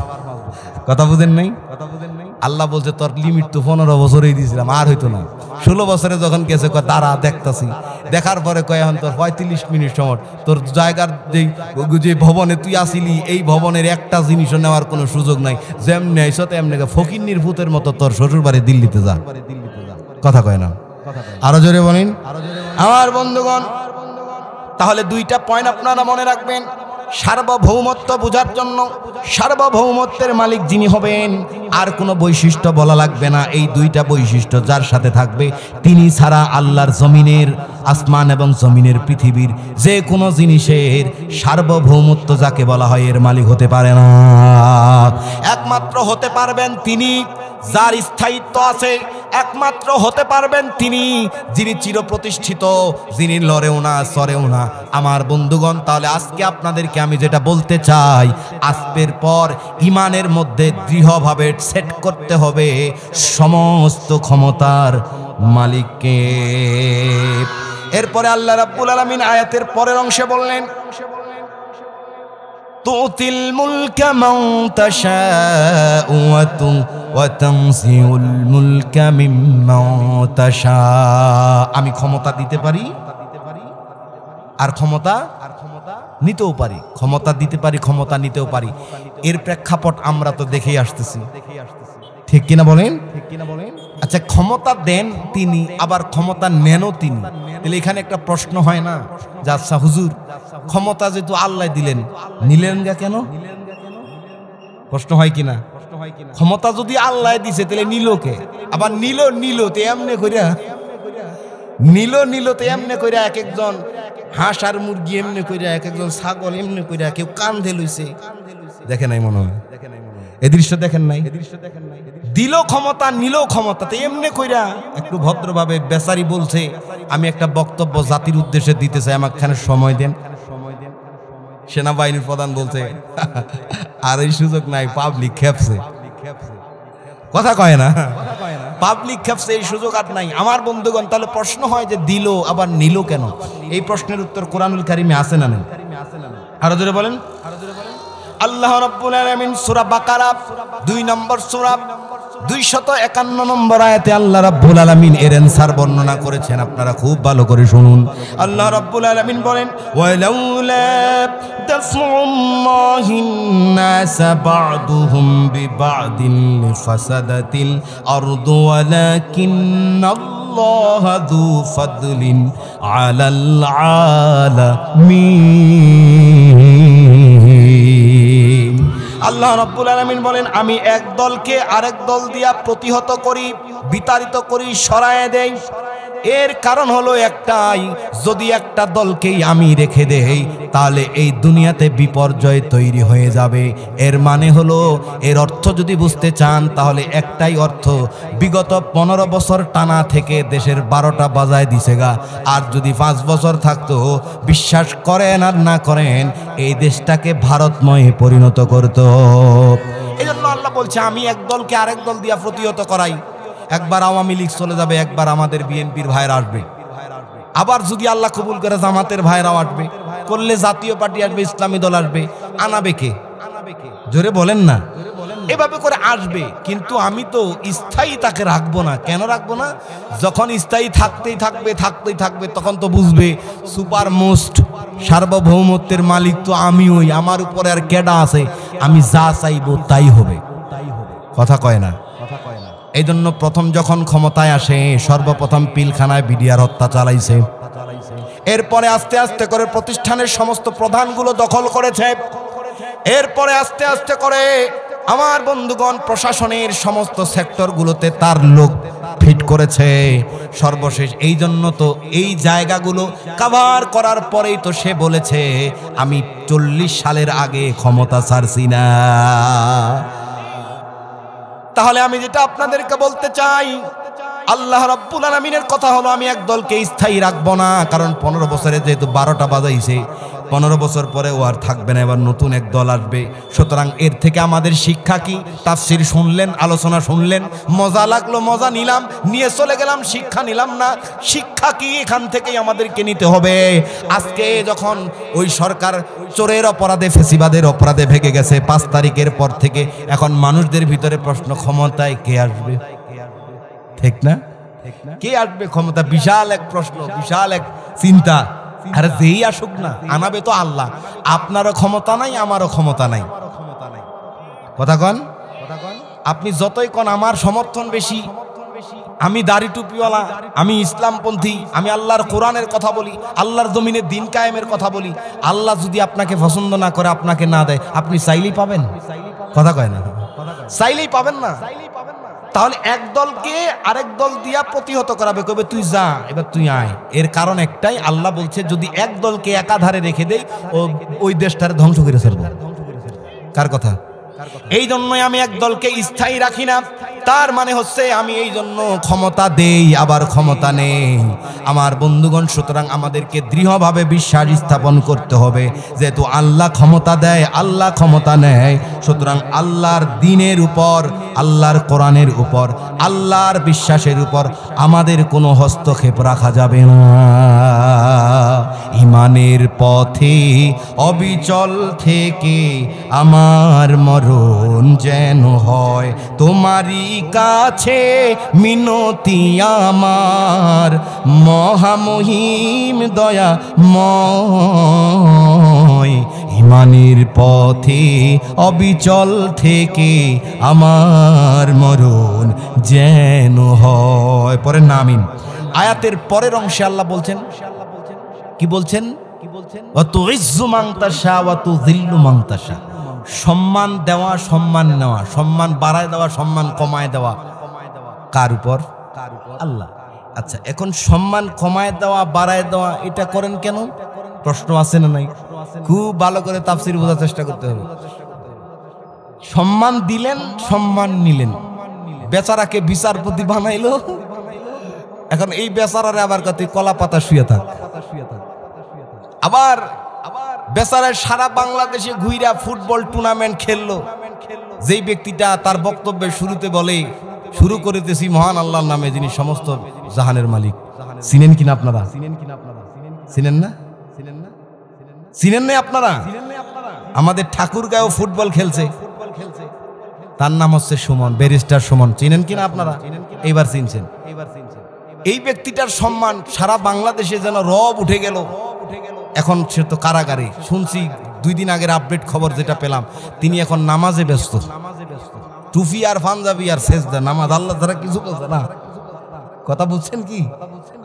কথা বুঝেন নাই? আল্লাহ বলছে তোর লিমিট তো 15 বছরেই দিয়েছিলাম, আর হইতো না। 16 বছরে যখন গেছে কয় দাঁড়া দেখতাছি, দেখার পরে কয় এখন তোর 35 মিনিট সময়, তোর জায়গার যে ভবনে তুই আসিলি, এই ভবনের একটা জিনিসও নেওয়ার কোনো সুযোগ নাই, যেমনি আইসো তেমনি ফকিন্নির ভূতের মতো তোর শ্বশুর বাড়ি দিল্লিতে যা। কথা কয় না? আরো জোরে বলেন। আমার বন্ধুগণ, তাহলে 2টা পয়েন্ট আপনারা মনে রাখবেন। সার্বভৌমত্ব বোঝার জন্য, সার্বভৌমত্বের মালিক যিনি হবেন, আর কোনো বৈশিষ্ট্য বলা লাগবে না। এই 2টা বৈশিষ্ট্য যার সাথে থাকবে, তিনি ছাড়া আল্লাহর জমিনের, আসমান এবং জমিনের পৃথিবীর যে কোনো জিনিসের সার্বভৌমত্ব যাকে বলা হয়, এর মালিক হতে পারে না। একমাত্র হতে পারবেন তিনি যার স্থায়িত্ব আছে, একমাত্র হতে পারবেন তিনি যিনি চিরপ্রতিষ্ঠিত, যিনি লড়েও না, সরেও না। আমার বন্ধুগণ, তাহলে আজকে আপনাদেরকে আমি যেটা বলতে চাই, আজকের পর ইমানের মধ্যে দৃঢ়ভাবে সেট করতে হবে সমস্ত ক্ষমতার মালিককে। এরপরে আল্লাহ রাব্বুল আলামিন আয়াতের পরের অংশে বললেন, তুতিল মুলকা মান তাশাউ ওয়া তানসিউল মুলকা মিম্মান তাশা। আমি ক্ষমতা দিতে পারি আর ক্ষমতা নিতেও পারি, ক্ষমতা দিতে পারি, ক্ষমতা নিতেও পারি। এর প্রেক্ষাপট আমরা তো দেখেই আসতেছি, ঠিক কিনা বলেন? আচ্ছা, ক্ষমতা দেন তিনি, আবার ক্ষমতা নেনও তিনি। তাহলে এখানে একটা প্রশ্ন হয় না যে আচ্ছা হুজুর, ক্ষমতা যেহেতু আল্লাহ দিলেন, নিলেন গা কেন? প্রশ্ন হয় কিনা? ক্ষমতা যদি আল্লাহ দিছে তাহলে নিল কে? আবার নিল তো এমনে কইরা, নিল তো এমনে কইরা, এক একজন হাঁস আর মুরগি এমনে কইরা, এক একজন ছাগল এমনে কইরা, কেউ কান্ধে লইছে। দেখে নাই মনে হয়, এই দৃশ্য দেখেন নাই? দিল ক্ষমতা, নিল ক্ষমতা, তো এমনে কইরা। একটু ভদ্রভাবে বেচারি বলছে আমি একটা বক্তব্য জাতির উদ্দেশ্যে দিতে চাই, আমাকে এখানে সময় দেন। সেনাবাহিনীর প্রধান বলছে আর এই সুযোগ নাই, পাবলিক খেপছে। কথা কয় না, পাবলিক খেপছে, এই সুযোগ আর নাই। আমার বন্ধুগণ, তাহলে প্রশ্ন হয় যে দিল আবার নিল কেন? এই প্রশ্নের উত্তর কোরআনুল কারিমে আছে না নেই? আরো জোরে বলেন। আল্লাহ রাব্বুল আলামিন সূরা বাকারা 2 নম্বর সূরা 251 নম্বর আয়াতে আল্লাহ রাব্বুল আলামিন এর অ্যানসার বর্ণনা করেছেন। আপনারা খুব ভালো করে শুনুন। আল্লাহ রাব্বুল আলামিন বলেন, ওয়ালাউলা তাফউল্লাহিন নাস বা'দুহুম বিবা'দিন লিফাসাদাতিল আরদু ওয়ালাকিন্নাল্লাহা যু ফাদলিন আলাল আলামিন। আল্লাহ রাব্বুল আলামিন বলেন, আমি এক দলকে আরেক দল দিয়া প্রতিহত করি, বিতাড়িত করি, সরায় দেই। এর কারণ হলো একটাই, যদি একটা দলকেই আমি রেখে দেই তাহলে এই দুনিয়াতে বিপর্যয় তৈরি হয়ে যাবে। এর মানে হলো, এর অর্থ যদি বুঝতে চান তাহলে একটাই অর্থ, বিগত 15 বছর টানা থেকে দেশের 12টা বাজায় দিছে গা। আর যদি 5 বছর থাকতো, বিশ্বাস করেন আর না করেন, এই দেশটাকে ভারতময়ে পরিণত করত। এই জন্য আল্লাহ বলছে আমি এক দলকে আরেক দল দিয়া প্রতিহত করাই। একবার আওয়ামী লীগ চলে যাবে, একবার আমাদের বিএনপির ভাইরা আসবে, আবার যদি আল্লাহ কবুল করে জামাতের ভাইরাও আসবে, করলে জাতীয় পার্টি আসবে, ইসলামী দল আসবে। আনাবে কে? জোরে বলেন না। এভাবে করে আসবে, কিন্তু আমি তো স্থায়ী তাকে রাখবো না। কেন রাখবো না? যখন স্থায়ী থাকতেই থাকবে তখন তো বুঝবে সুপার মোস্ট সার্বভৌমত্বের মালিক তো আমি, ওই আমার উপরে আর কেডা আছে, আমি যা চাইবো তাই হবে। কথা কয় না। এই জন্য প্রথম যখন ক্ষমতায় আসে, সর্বপ্রথম পিলখানায় বিডিআর হত্যা চালাইছে। এরপরে আস্তে আস্তে করে প্রতিষ্ঠানের সমস্ত প্রধানগুলো দখল করেছে। এরপরে আস্তে আস্তে করে আমার বন্ধুগণ প্রশাসনের সমস্ত সেক্টরগুলোতে তার লোক ফিট করেছে। সর্বশেষ এই জন্য তো এই জায়গাগুলো কভার করার পরেই তো সে বলেছে আমি 40 সালের আগে ক্ষমতা ছাড়ছি না। তাহলে আমি যেটা আপনাদেরকে বলতে চাই, আল্লাহ রাব্বুল আলামিনের কথা হলো আমি এক দলকে স্থায়ী রাখবো না। কারণ 15 বছরে যেহেতু 12টা বাজাইছে, 15 বছর পরে ও আর থাকবে না, এবার নতুন এক দল আসবে। সুতরাং এর থেকে আমাদের শিক্ষা কি? তাফসীর শুনলেন, আলোচনা শুনলেন, মজা লাগলো, মজা নিলাম, নিয়ে চলে গেলাম, শিক্ষা নিলাম না। শিক্ষা কি? এখান থেকেই আমাদেরকে নিতে হবে। আজকে যখন ওই সরকার চোরের অপরাধে, ফেসিবাদের অপরাধে ভেঙে গেছে 5 তারিখের পর থেকে, এখন মানুষদের ভিতরে প্রশ্ন, ক্ষমতায় কে আসবে? ঠিক না? কে আসবে ক্ষমতা? বিশাল এক প্রশ্ন, বিশাল এক চিন্তা। আরে যেই আসুক না, আনাবে তো আল্লাহ। আপনারও ক্ষমতা নাই, আমারও ক্ষমতা নাই। কথা কন। আপনি যতই কন আমার সমর্থন বেশি, আমি দাড়ি টুপিওয়ালা, আমি ইসলামপন্থী, আমি আল্লাহর কোরআনের কথা বলি, আল্লাহর জমিনে দিন কায়েমের কথা বলি, আল্লাহ যদি আপনাকে পছন্দ না করে, আপনাকে না দেয়, আপনি চাইলেই পাবেন? কথা কয় না, চাইলেই পাবেন না। তাহলে এক দলকে আরেক দল দিয়া প্রতিহত করাবে, কবে তুই যা, এবার তুই আয়। এর কারণ একটাই, আল্লাহ বলছে যদি এক দলকে একাধারে রেখে দেই, ওই দেশটার ধ্বংস করে ফেলবে। কার কথা? এই জন্যই আমি এক দলকে স্থায়ী রাখি না। তার মানে হচ্ছে আমি এই জন্য ক্ষমতা দেই, আবার ক্ষমতা নেই। আমার বন্ধুগণ, সুতরাং আমাদেরকে দৃঢ়ভাবে বিশ্বাস স্থাপন করতে হবে, যেহেতু আল্লাহ ক্ষমতা দেয়, আল্লাহ ক্ষমতা নেয়। সুতরাং আল্লাহর দ্বীনের উপর, আল্লাহর কোরআনের উপর, আল্লাহর বিশ্বাসের উপর আমাদের কোনো হস্তক্ষেপ রাখা যাবে না। ঈমানের পথে অবিচল থেকে আমার মরণ যেন হয় তোমারই কাছে মিনতি আমার, মহামহিম দয়াময়। ইমানের পথে অবিচল থেকে আমার মরণ যেন হয়। পরে নামিন আয়াতের পরের অংশে আল্লাহ বলছেন, কি বলছেন? ওয়া তুইজ্জু মান তাশা ওয়া তুযিল্লু মান তাশা। সম্মান দেওয়া, সম্মান নেওয়া, সম্মান বাড়ায় দেওয়া, সম্মান কমায় দেওয়া কার উপর? আল্লাহ। আচ্ছা, এখন সম্মান কমায় দেওয়া, বাড়ায় দেওয়া এটা করেন কেন? প্রশ্ন আছে না নাই? খুব ভালো করে তাফসীর বোঝার চেষ্টা করতে হবে। সম্মান দিলেন, সম্মান নিলেন, বেচারাকে বিচারপতি বানাইলো, এখন এই বেচারারে আবার কত কলা পাতা শুয়ে থাক। আবার বেচারায় সারা বাংলাদেশে ঘুইরা ফুটবল টুর্নামেন্ট খেললো, যেই ব্যক্তিটা তার বক্তব্যের শুরুতে বলে শুরু করিতেছি মহান আল্লাহর নামে যিনি সমস্ত জাহানের মালিক। চিনেন কিনা আপনারা? চিনেন না? চিনেন না আপনারা? আমাদের ঠাকুরগাঁও ফুটবল খেলছে, তার নাম হচ্ছে সুমন, ব্যারিস্টার সুমন। চিনেন কিনা আপনারা? এইবার চিনছেন। এই ব্যক্তিটার সম্মান সারা বাংলাদেশে যেন রব উঠে গেল। এখন সে তো কারাগারে, শুনছি 2 দিন আগের আপডেট খবর যেটা পেলাম, তিনি এখন নামাজে ব্যস্ত। টুফি আর পাঞ্জাবি আর সেজদা, নামাজ আল্লাহ দ্বারা কিছু বলছে না। কথা বুঝছেন কি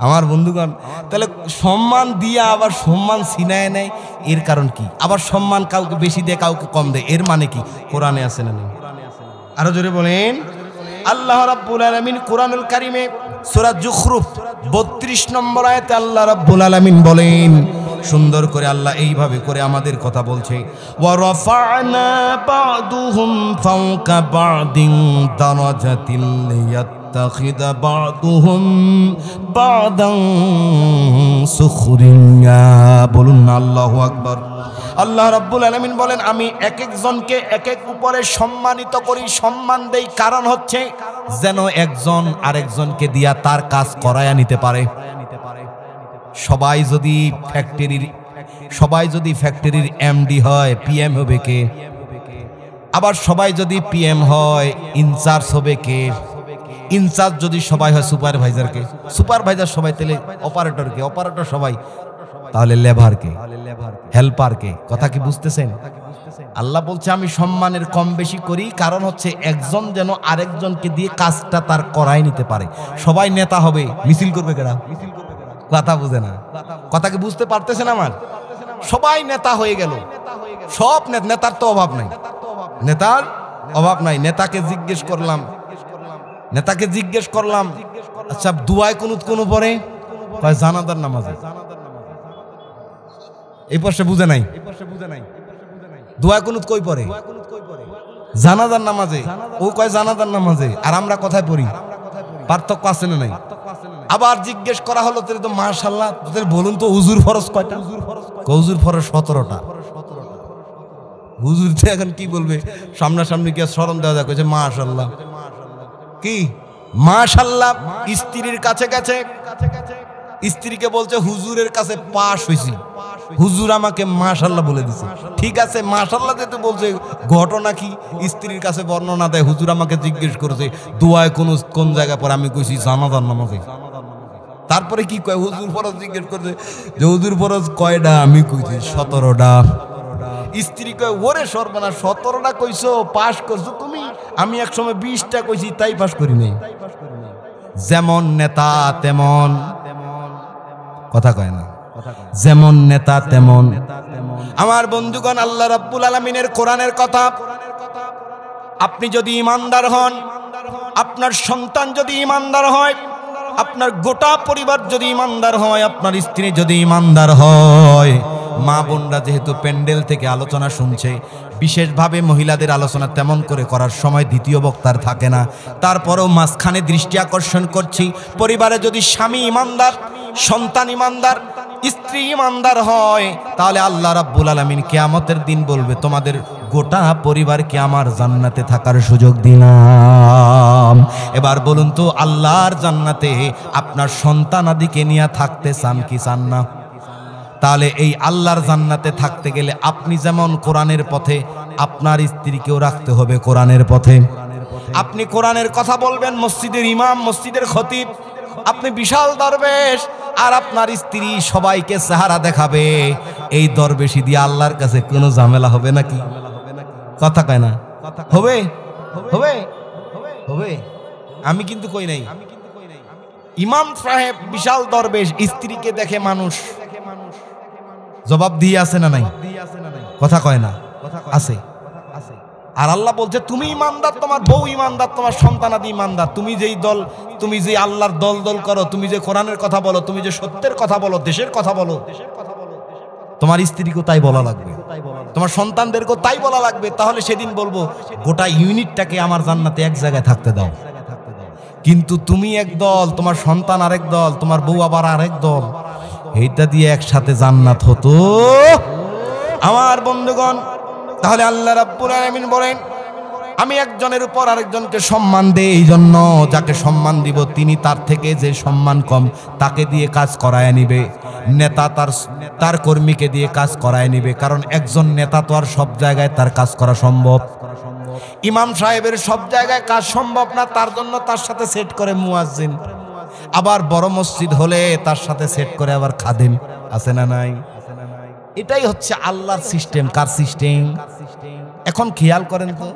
আমার বন্ধুগণ? তাহলে সম্মান দিয়া আবার সম্মান ছিনায় নেয়, এর কারণ কি? আবার সম্মান কাউকে বেশি দেয়, কাউকে কম দেয়, এর মানে কি? কোরআনে আছে না নেই? আরো জোরে বলেন। আল্লাহ রাব্বুল আলামিন কোরআনুল কারীমে সূরা যুখরুফ 32 নম্বর আয়াতে আল্লাহ রাব্বুল আলামিন বলেন, সুন্দর করে আল্লাহ এইভাবে করে আমাদের কথা বলছে, ওয়া রাফা'না বা'দুহুম ফাওকা বা'দিন দারাজাতিল লিয়াত্তাখিযা বা'দুহুম বা'দান সুখরিয়া। বলুন না আল্লাহু আকবার। আল্লাহ রাব্বুল আলামিন বলেন, আমি এক একজনকে এক এক উপরে সম্মানিত করি, সম্মান দেই, কারণ হচ্ছে যেন একজন আরেকজনকে দিয়া তার কাজ করায়া নিতে পারে। সবাই যদি ফ্যাক্টরির এমডি হয়, পিএম হবে কে? আবার সবাই যদি পিএম হয়, ইনচার্জ হবে কে? ইনচার্জ যদি সবাই হয়, সুপারভাইজার কে? সুপারভাইজার সবাই, তাহলে অপারেটর কে? অপারেটর সবাই, তাহলে লেবার কে? হেল্পার কে? কথা কি বুঝতেছেন? আল্লাহ বলছে আমি সম্মানের কম বেশি করি, কারণ হচ্ছে একজন যেন আরেকজনকে দিয়ে কাজটা তার করাই নিতে পারে। সবাই নেতা হবে, মিছিল করবে কেডা? কথা বুঝে না। কথা কি বুঝতে পারতেছেন আমার? সবাই নেতা হয়ে গেল, সব নেতার তো অভাব নাই, নেতার অভাব নাই। নেতাকে জিজ্ঞেস করলাম আচ্ছা দুয়ায় কুনুত কোন পরে? কয় জানাজার নামাজে। এই পাশে বুঝে নাই। দুয়ায় কুনুত কই পড়ে? জানাজার নামাজে। ও কয় জানাজার নামাজে, আর আমরা কোথায় পড়ি? পার্থক্য আছে না নাই? আবার জিজ্ঞেস করা হলো, তো মাশাআল্লাহ, বলুন তো হুজুর ফরজ কয়টা? হুজুর ফরজ 17টা। হুজুর তো এখন কি বলবে? সামনাসামনি গিয়ে শরম দেওয়া যায়, কইছে মাশাআল্লাহ। কি মাশাআল্লাহ? স্ত্রীর কাছে গেছে, স্ত্রীকে বলছে হুজুরের কাছে পাশ হইছি, হুজুর আমাকে মাশাআল্লাহ বলে দিছে। ঠিক আছে, মাশাআল্লাহ যেতে বলছে, ঘটনা কি? স্ত্রীর কাছে বর্ণনা দেয়, হুজুর আমাকে জিজ্ঞেস করেছে দোয়ায় কোন জায়গা পরে? আমি কইছি জানাজার নামাজে। তারপরে কি কয়? হুজুর ফরজ জিজ্ঞেস করছে যে হুজুর ফরজ কয়টা? আমি কইছি 17টা। স্ত্রী কয় ওরে সর্বনাশ, 17টা কইছো, পাস করছো তুমি? আমি একসময় 20টা কইছি, তাই পাস করি নাই। যেমন নেতা তেমন কথা কয় না, যেমন নেতা তেমন। আমার বন্ধুগণ, আল্লাহ রাব্বুল আলামিনের কোরআনের কথা, আপনি যদি ইমানদার হন, আপনার সন্তান যদি ইমানদার হয়, আপনার গোটা পরিবার যদি ইমানদার হয়, আপনার স্ত্রী যদি ইমানদার হয়, মা বোনরা যেহেতু প্যান্ডেল থেকে আলোচনা শুনছে, বিশেষভাবে মহিলাদের আলোচনা তেমন করে করার সময় দ্বিতীয় বক্তার থাকে না, তারপরেও মাঝখানে দৃষ্টি আকর্ষণ করছি, পরিবারে যদি স্বামী ইমানদার, সন্তান ইমানদার, স্ত্রী ইমানদার হয়, তাহলে আল্লাহ রাব্বুল আলামিন কিয়ামতের দিন বলবে তোমাদের গোটা পরিবারকে আমার জান্নাতে থাকার সুযোগ দিলাম। এবার বলুন তো, আল্লাহর জান্নাতে আপনার সন্তান আদিকে নিয়ে থাকতে চান কি চান না? তাহলে এই আল্লাহর জান্নাতে থাকতে গেলে আপনি যেমন কোরআনের পথে, আপনার স্ত্রীকেও রাখতে হবে কোরআনের পথে। আপনি কোরআনের কথা বলবেন, মসজিদের ইমাম, মসজিদের খতিব, আপনি বিশাল দরবেশ, আর আপনার স্ত্রী সবাইকে চেহারা দেখাবে। এই দরবেশি দিয়ে আল্লাহর কাছে কোনো ঝামেলা হবে নাকি? কথা কয় না? হবে হবে হবে। আমি কিন্তু কই নাই। ইমাম সাহেব বিশাল দরবেশ, স্ত্রীকে দেখে মানুষ জবাব দিয়ে আছে না নাই? কথা কয় না? আছে। আর আল্লাহ বলছে তুমি ইমানদার, তোমার বউ ইমানদার, তোমার সন্তানাদি ইমানদার। তুমি যে আল্লাহর দল দল করো, তুমি যে কোরআনের কথা বলো, তুমি যে সত্যের কথা বলো, দেশের কথা বলো, তোমার স্ত্রীকেও তাই বলা লাগবে, তোমার সন্তানদেরকেও তাই বলা লাগবে। তাহলে সেদিন বলবো গোটা ইউনিটটাকে আমার জান্নাতে এক জায়গায় থাকতে দাও। কিন্তু তুমি এক দল, তোমার সন্তান আরেক দল, তোমার বউ আবার আরেক দল, এইটা দিয়ে একসাথে জান্নাত হতো আমার বন্ধুগণ। তাহলে আল্লাহ রাব্বুল আলামিন বলেন আমি একজনের উপর আরেকজনকে সম্মান দেই, এই জন্য যাকে সম্মান দিব তিনি তার থেকে যে সম্মান কম তাকে দিয়ে কাজ করায় নিবে। নেতা তার কর্মীকে দিয়ে কাজ করায় নিবে, কারণ একজন নেতা তো আর সব জায়গায় তার কাজ করা সম্ভব। ইমাম সাহেবের সব জায়গায় কাজ সম্ভব না, তার জন্য তার সাথে সেট করে মুয়াজ্জিন। আবার বড় মসজিদ হলে তার সাথে সেট করে আবার খাদেম, আছে না নাই? এটাই হচ্ছে আল্লাহর সিস্টেম। কার সিস্টেম? এখন খেয়াল করেন তো,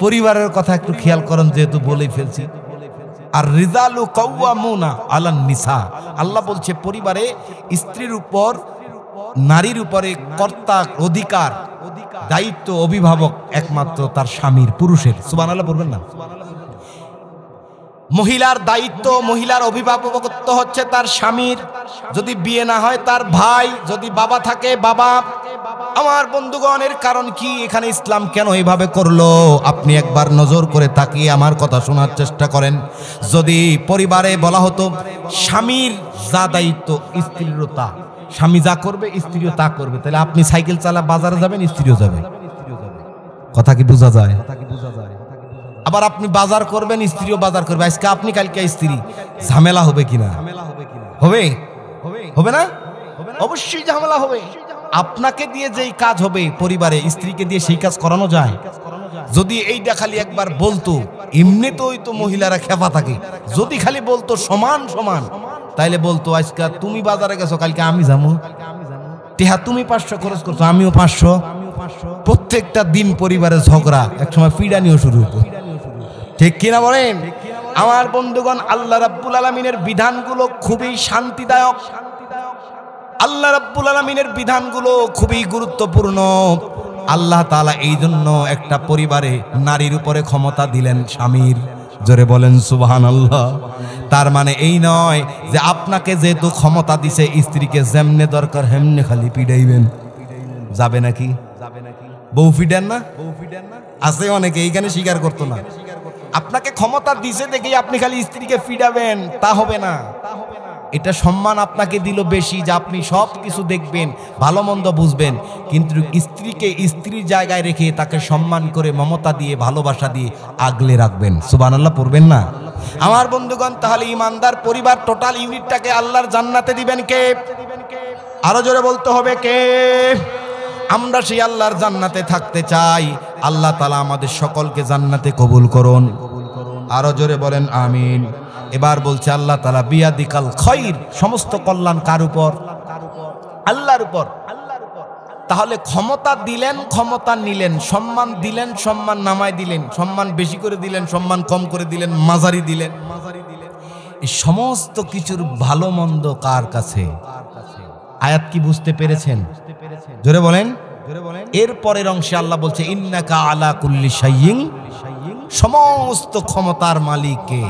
পরিবারের কথা একটু খেয়াল করেন, যেহেতু বলেই ফেলছি। আর রিজালু কাওয়ামুনা আলান নিসা, আল্লাহ বলছে পরিবারে স্ত্রীর উপর নারীর উপরে কর্তা, অধিকার, দায়িত্ব, অভিভাবক একমাত্র তার স্বামীর, পুরুষের। সুবহানাল্লাহ বলবেন না? মহিলার দায়িত্ব, মহিলার অভিভাবকত্ব হচ্ছে তার স্বামীর। যদি বিয়ে না হয় তার ভাই, যদি বাবা থাকে বাবা। আমার বন্ধুগণের কারণ কি? এখানে ইসলাম কেন এইভাবে করলো? আপনি একবার নজর করে তাকিয়ে আমার কথা শোনার চেষ্টা করেন। যদি পরিবারে বলা হতো স্বামীর যা দায়িত্ব স্ত্রীরও তা, স্বামী যা করবে স্ত্রীও তা করবে, তাহলে আপনি সাইকেল চালা বাজারে যাবেন, স্ত্রীও যাবে। কথা কি বোঝা যায়? আবার আপনি বাজার করবেন, স্ত্রীও বাজার করবে। আজকে আপনি, কালকে স্ত্রী। ঝামেলা হবে কিনা? হবে হবে না? অবশ্যই ঝামেলা হবে। আপনাকে দিয়ে যেই কাজ হবে পরিবারে, স্ত্রীকে দিয়ে সেই কাজ করানো যায়? যদি এইটা খালি একবার বলতো, এমনিতেই তো মহিলারা খেপা থাকে, যদি খালি বলতো সমান সমান, তাইলে বলতো আজকে তুমি বাজারে গেছো, কালকে আমি যাবো। টেহা তুমি 500 খরচ করছো, আমিও 500। প্রত্যেকটা দিন পরিবারে ঝগড়া, একসময় পিডানিও শুরু হতো। ঠিক কিনা বলেন? আমার বন্ধুগণ, আল্লাহ রাব্বুল আলামিনের বিধানগুলো খুবই শান্তিদায়ক। আল্লাহ রাব্বুল আলামিনের বিধানগুলো খুবই গুরুত্বপূর্ণ। আল্লাহ তাআলা এই জন্য একটা পরিবারে নারীর উপরে ক্ষমতা দিলেন স্বামীর। জোরে বলেন সুবহানাল্লাহ। তার মানে এই নয় যে আপনাকে যেহেতু ক্ষমতা দিছে, স্ত্রীকে যেমনে দরকার হেমনে খালি পিডাইবেন। যাবে নাকি? বউ ফিডেন না? আছে অনেকে এইখানে স্বীকার করতো না। আপনাকে ক্ষমতা দিছে দেখেই আপনি খালি স্ত্রীকে ফিডাবেন, তা হবে না। এটা সম্মান আপনাকে দিল বেশি, যে আপনি সব কিছু দেখবেন, ভালো মন্দ বুঝবেন, কিন্তু স্ত্রীকে স্ত্রীর জায়গায় রেখে তাকে সম্মান করে, মমতা দিয়ে, ভালোবাসা দিয়ে আগলে রাখবেন। সুবহানাল্লাহ পড়বেন না? আমার বন্ধুগণ, তাহলে ইমানদার পরিবার টোটাল ইউনিটটাকে আল্লাহর জান্নাতে দিবেন কে? আরো জোরে বলতে হবে কে? আমরা সেই আল্লাহর জান্নাতে থাকতে চাই। আল্লাহ তাআলা আমাদের সকলকে জান্নাতে কবুল করুন। আরো জোরে বলেন আমিন। এবার বলছে আল্লাহ তাআলা বিয়াদিকাল খায়র, সমস্ত কল্যাণ কার উপর? আল্লাহর উপর। তাহলে ক্ষমতা দিলেন, ক্ষমতা নিলেন, সম্মান দিলেন, সম্মান নামায় দিলেন, সম্মান বেশি করে দিলেন, সম্মান কম করে দিলেন, মাঝারি দিলেন। এই সমস্ত কিছুর ভালো মন্দ কার কাছে? আয়াত কি বুঝতে পেরেছেন? জোরে বলেন। এর পরের অংশে আল্লাহ বলছে ইন্নাকা আলা কুল্লি শাইইন, সমস্ত ক্ষমতার মালিক কে?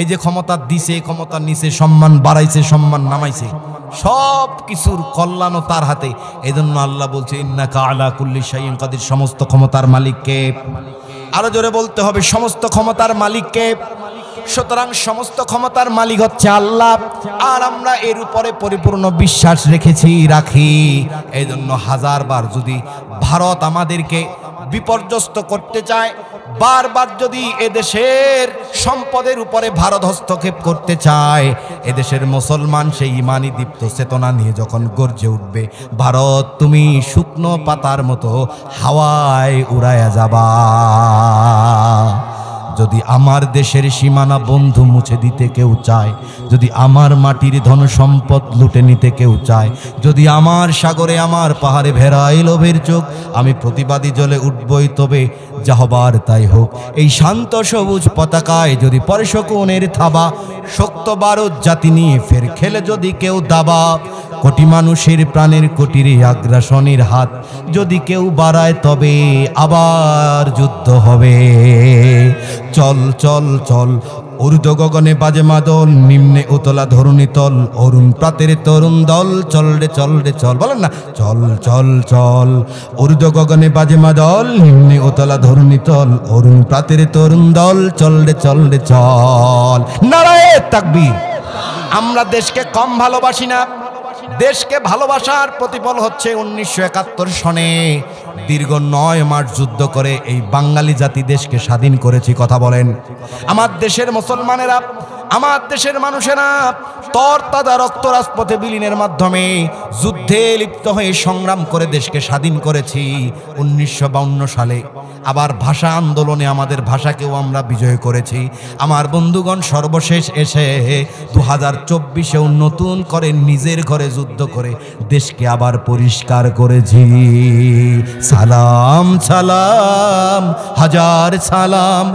এই যে ক্ষমতা দিছে, ক্ষমতা নিছে, সম্মান বাড়াইছে, সম্মান নামাইছে, সব কিছুর কল্যাণও তার হাতে। এই জন্য আল্লাহ বলছে ইন্নাকা আলা কুল্লি শাইইন কাদির, সমস্ত ক্ষমতার মালিক কে? আরো জোরে বলতে হবে সমস্ত ক্ষমতার মালিক কে? সুতরাং সমস্ত ক্ষমতার মালিক হচ্ছে আল্লাহ, আর আমরা এর উপরে পরিপূর্ণ বিশ্বাস রেখেছি, রাখি। এই জন্য হাজারবার যদি ভারত আমাদেরকে বিপর্যস্ত করতে চায়, বারবার যদি এদেশের সম্পদের উপরে ভারত হস্তক্ষেপ করতে চায়, এদেশের মুসলমান সেই ইমানি দীপ্ত চেতনা নিয়ে যখন গর্জে উঠবে, ভারত তুমি শুকনো পাতার মতো হাওয়ায় উড়ায়া যাবা। যদি আমার দেশের সীমানা বন্ধু মুছে দিতে কেউ চায়, যদি আমার মাটির ধন সম্পদ লুটে নিতে কেউ চায়, যদি আমার সাগরে আমার পাহাড়ে ভেড়ায় লোভের চোখ, আমি প্রতিবাদী জলে উঠবই, তবে যা হবার তাই হোক। এই শান্ত সবুজ পতাকায় যদি পরে শকুনের থাবা, শক্ত বারুদ জাতি নিয়ে ফের খেলে যদি কেউ দাবা, কোটি মানুষের প্রাণের কোটিরে আগ্রাসনের হাত যদি কেউ বাড়ায়, তবে আবার যুদ্ধ হবে। চল চল চল ঊর্ধ্ব গগনে বাজে মাদল, নিম্নে উতলা ধরণী তল, অরুণ প্রাতের তরুণ দল, চল রে চল রে চল, বলেন না, চল চল চল ঊর্ধ্ব গগনে বাজে মাদল, নিম্নে উতলা ধরণী তল, অরুণ প্রাতের তরুণ দল, চল রে চল রে চল। নারায়ে তাকবীর। আমরা দেশকে কম ভালোবাসি না। দেশকে ভালোবাসার প্রতিফল হচ্ছে 1971 সনে দীর্ঘ 9 মাস যুদ্ধ করে এই বাঙালি জাতি দেশকে স্বাধীন করেছি। কথা বলেন। আমার দেশের মুসলমানেরা, আমার দেশের মানুষেরা তর তাজা রক্ত রাজপথে বিলীনের মাধ্যমে যুদ্ধে লিপ্ত হয়ে সংগ্রাম করে দেশকে স্বাধীন করেছি 1952 সালে। আবার ভাষা আন্দোলনে আমাদের ভাষাকেও আমরা বিজয় করেছি। আমার বন্ধুগণ, সর্বশেষ এসে 2024-এও নতুন করে নিজের ঘরে যুদ্ধ করে দেশকে আবার পরিষ্কার করেছি। সালাম সালাম হাজার সালাম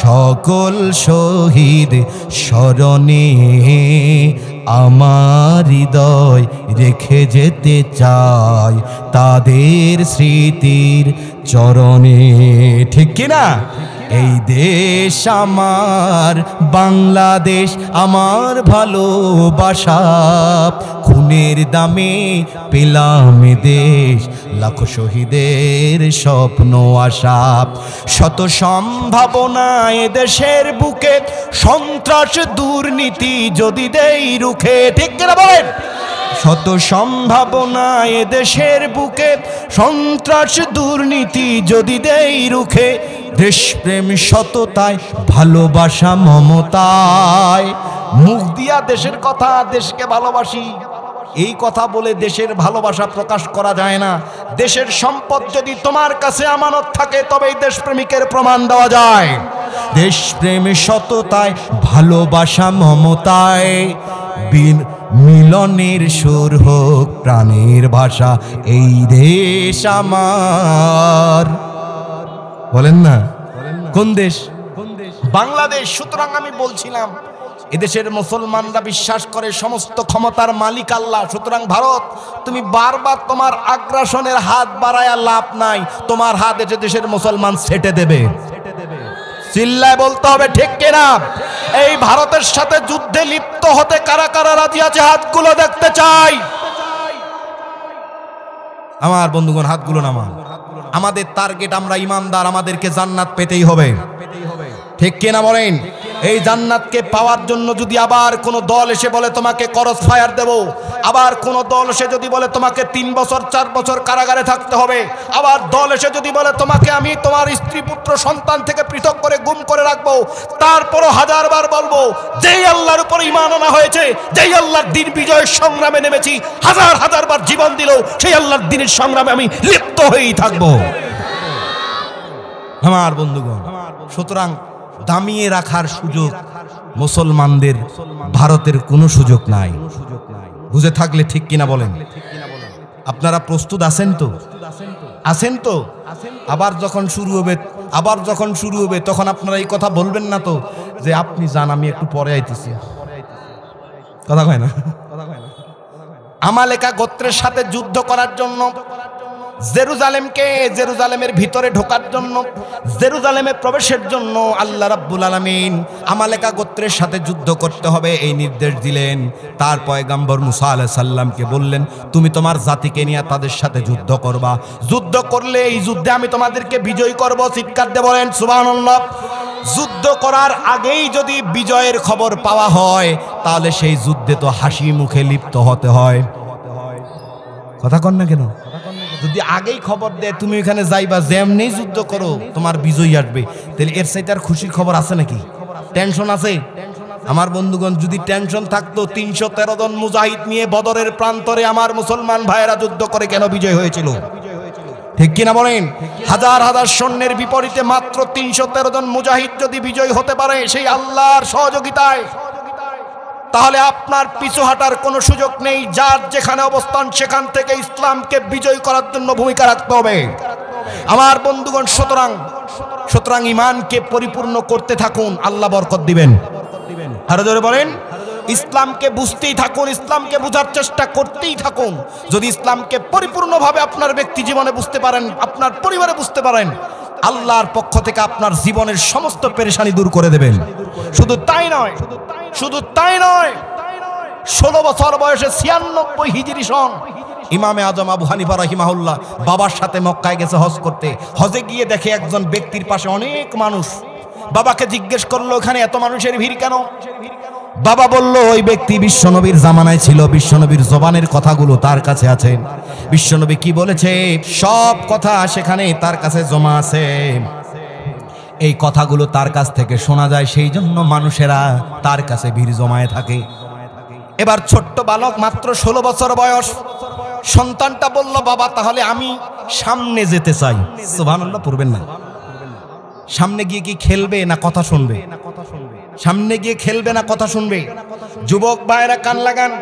সকল শহীদ স্মরণে, আমার হৃদয় রেখে যেতে চাই তাদের স্মৃতির চরণে। ঠিক কিনা? এই দেশ আমার বাংলাদেশ, আমার ভালোবাসা, খুনের দামে পেলাম দেশ, লাখো শহীদের স্বপ্ন আশা, শত সম্ভাবনা এ দেশের বুকে, সন্ত্রাস দুর্নীতি যদি দেই রুখে। ঠিক কিনা বলেন? শত সম্ভাবনা এ দেশের বুকে, সন্ত্রাস দুর্নীতি যদি দেই রুখে, দেশপ্রেম সততায় ভালোবাসা মমতায়। মুখ দিয়া দেশের কথা, দেশকে ভালোবাসি এই কথা বলে দেশের ভালোবাসা প্রকাশ করা যায় না। দেশের সম্পদ যদি তোমার কাছে আমানত থাকে, তবেই দেশপ্রেমিকের প্রমাণ দেওয়া যায়। দেশপ্রেম সততায় ভালোবাসা মমতায়, মিলনের সুর হোক প্রাণের ভাষা, এই দেশ আমার। বলেন না, কোন দেশ? বাংলাদেশ। সুতরাং আমি বলছিলাম, এদেশের মুসলমানরা বিশ্বাস করে সমস্ত ক্ষমতার মালিক আল্লাহ। সুতরাং ভারত, তুমি বারবার তোমার আগ্রাসনের হাত বাড়ায় লাভ নাই। তোমার হাত এসে দেশের মুসলমান ছেটে দেবে। চিল্লায় বলতে হবে, ঠিক কিনা? এই ভারতের সাথে যুদ্ধে লিপ্ত হতে কারা কারা রাজি আছে? হাতগুলো দেখতে চাই। আমার বন্ধুগণ, হাতগুলো নামান। আমাদের টার্গেট, আমরা ইমানদার, আমাদেরকে জান্নাত পেতেই হবে। ঠিক কিনা বলেন? এই জান্নাতকে পাওয়ার জন্য যদি আবার কোন দল এসে বলে তোমাকে ক্রস ফায়ার দেব, আবার কোন দল এসে যদি বলে তোমাকে 3 বছর 4 বছর কারাগারে থাকতে হবে, আবার দল এসে যদি বলে তোমাকে আমি তোমার স্ত্রী পুত্র সন্তান থেকে পৃথক করে গুম করে রাখবো, তারপরও হাজারবার বলবো, যেই আল্লাহর উপর ঈমান আনা হয়েছে, যেই আল্লাহর দ্বীন বিজয়ের সংগ্রামে নেমেছি, হাজার হাজারবার জীবন দিলেও সেই আল্লাহর দ্বীনের সংগ্রামে আমি লিপ্ত হয়েই থাকবো। আমার বন্ধুগণ, সুতরাং দামিয়ে রাখার সুযোগ মুসলমানদের ভারতের কোনো সুযোগ নাই। বুঝে থাকলে ঠিক কিনা বলেন? আপনারা প্রস্তুত আছেন তো? আছেন তো? আবার যখন শুরু হবে তখন আপনারা এই কথা বলবেন না তো যে আপনি যান, আমি একটু পরে আইতেছি। কথা কয় না? আমালেকা গোত্রের সাথে যুদ্ধ করার জন্য, জেরুজালেমের ভিতরে ঢোকার জন্য, জেরুজালেমে প্রবেশের জন্য আল্লাহ রাব্বুল আলামিন আমালেকা গোত্রের সাথে যুদ্ধ করতে হবে এই নির্দেশ দিলেন। তার পয়গম্বর মুসা আলাইহিস সালামকে বললেন, তুমি তোমার জাতিকে নিয়ে তাদের সাথে যুদ্ধ করবা। যুদ্ধ করলে এই যুদ্ধে আমি তোমাদেরকে বিজয় করব। চিৎকার দিয়ে বলেন সুবহানাল্লাহ। যুদ্ধ করার আগেই যদি বিজয়ের খবর পাওয়া হয়, তাহলে সেই যুদ্ধে তো হাসি মুখে লিপ্ত হতে হয়। কথা কন না কেন? যদি আগেই খবর দেয় তুমি এখানে যাইবা, যেমনি যুদ্ধ করো তোমার বিজয় আসবে, তাহলে এর চাইতে আর খুশির খবর আছে নাকি? টেনশন আছে? আমার বন্ধুগণ, যদি টেনশন থাকতো 313 জন মুজাহিদ নিয়ে বদরের প্রান্তরে আমার মুসলমান ভাইয়েরা যুদ্ধ করে কেন বিজয় হয়েছিল? ঠিক কিনা বলেন? হাজার হাজার সৈন্যের বিপরীতে মাত্র 313 জন মুজাহিদ যদি বিজয়ী হতে পারে সেই আল্লাহর সহযোগিতায়, তাহলে আপনার পিছু হাঁটার কোনো সুযোগ নেই। যার যেখানে অবস্থান সেখান থেকে ইসলামকে বিজয় করার জন্য ভূমিকা রাখতে হবে আমার বন্ধুগণ। সুতরাং ঈমানকে পরিপূর্ণ করতে থাকুন, আল্লাহ বরকত দিবেন। আরো জোরে বলেন, ইসলামকে বুঝতেই থাকুন, ইসলামকে বোঝার চেষ্টা করতেই থাকুন। যদি ইসলামকে পরিপূর্ণভাবে আপনার ব্যক্তি জীবনে বুঝতে পারেন, আপনার পরিবারে বুঝতে পারেন, আল্লাহর পক্ষ থেকে আপনার জীবনের সমস্ত পেরেশানি দূর করে দেবেন। শুধু তাই নয় 16 বছর বয়সে 96 হিজরি সন ইমামে আজম আবু হানিফা রাহিমাহুল্লাহ বাবার সাথে মক্কায় গেছে হজ করতে। হজে গিয়ে দেখে একজন ব্যক্তির পাশে অনেক মানুষ। বাবাকে জিজ্ঞেস করলো, এখানে এত মানুষের ভিড় কেন? বাবা বলল, ওই ব্যক্তি বিশ্বনবীর জামানায় ছিল, বিশ্বনবীর জবানের কথাগুলো তার কাছে আছে। বিশ্বনবী কি বলেছে সব কথা সেখানে তার কাছে জমা আছে, এই কথাগুলো তার কাছ থেকে শোনা যায়, সেই জন্য মানুষেরা তার কাছে ভিড় জমায়ে থাকে। এবার ছোট্ট বালক, মাত্র 16 বছর বয়স, সন্তানটা বলল, বাবা তাহলে আমি সামনে যেতে চাই। সুবহানাল্লাহ পড়বেন না। সামনে গিয়ে কি খেলবে না কথা শুনবে? সামনে গিয়ে খেলবে না কথা শুনবে? যুবক ভাইরা কান লাগান,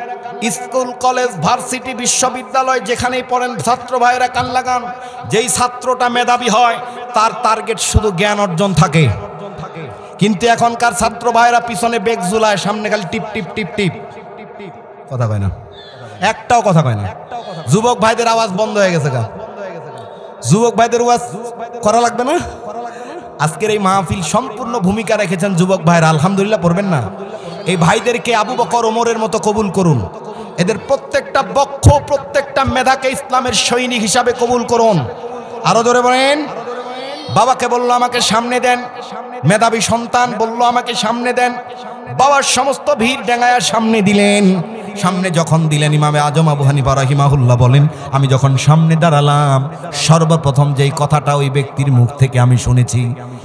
স্কুল কলেজ ভার্সিটি বিশ্ববিদ্যালয় যেখানেই পড়েন ছাত্র ভাইরা কান লাগান, যেই ছাত্রটা মেধাবী হয় তার টার্গেট শুধু জ্ঞান অর্জন থাকে। কিন্তু এখনকার ছাত্র ভাইরা পিছনে বেগ ঝুলায়, সামনে খালি টিপ টিপ টিপ টিপ, কথা কয় না, একটাও কথা কয় না। যুবক ভাইদের আওয়াজ বন্ধ হয়ে গেছে। যুবক ভাইদের আওয়াজ করা লাগবে না? আজকের এই মাহফিল সম্পূর্ণ ভূমিকা রেখেছেন যুবক ভাইরা, আলহামদুলিল্লাহ পড়বেন না? এই ভাইদেরকে আবু বকর ওমরের মতো কবুল করুন। এদের প্রত্যেকটা বক্ষ, প্রত্যেকটা মেধাকে ইসলামের সৈনিক হিসাবে কবুল করুন। আরো জোরে বলেন। বাবাকে বলল, আমাকে সামনে দেন। মেধাবী সন্তান বলল, আমাকে সামনে দেন। বাবার সমস্ত ভিড় ডেঙ্গায়া সামনে দিলেন। সামনে যখন দিলেন, ইমামে আজম আবু হানিফা রাহিমাহুল্লাহ বলেন, আমি যখন সামনে দাঁড়ালাম, সর্বপ্রথম যেই কথাটা ওই ব্যক্তির মুখ থেকে আমি শুনেছি,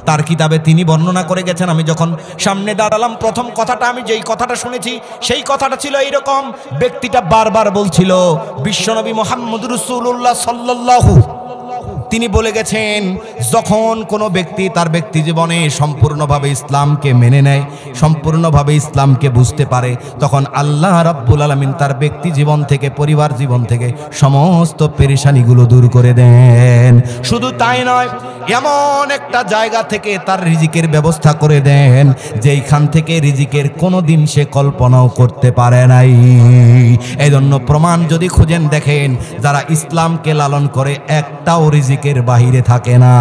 তার কিতাবে তিনি বর্ণনা করে গেছেন, আমি যখন সামনে দাঁড়ালাম প্রথম কথাটা আমি যেই কথাটা শুনেছি সেই কথাটা ছিল এইরকম। ব্যক্তিটা বারবার বলছিল, বিশ্বনবী মুহাম্মদ রাসূলুল্লাহ সাল্লাল্লাহু, তিনি বলে গেছেন, যখন কোনো ব্যক্তি তার ব্যক্তি জীবনে সম্পূর্ণভাবে ইসলামকে মেনে নেয়, সম্পূর্ণভাবে ইসলামকে বুঝতে পারে, তখন আল্লাহ রাব্বুল আলামিন তার ব্যক্তি জীবন থেকে, পরিবার জীবন থেকে সমস্ত পেরেশানিগুলো দূর করে দেন। শুধু তাই নয়, এমন একটা জায়গা থেকে তার রিজিকের ব্যবস্থা করে দেন যেইখান থেকে রিজিকের কোনো দিন সে কল্পনাও করতে পারে নাই। এই জন্য প্রমাণ যদি খুঁজেন দেখেন, যারা ইসলামকে লালন করে একটাও রিজিকের বাহিরে থাকে না।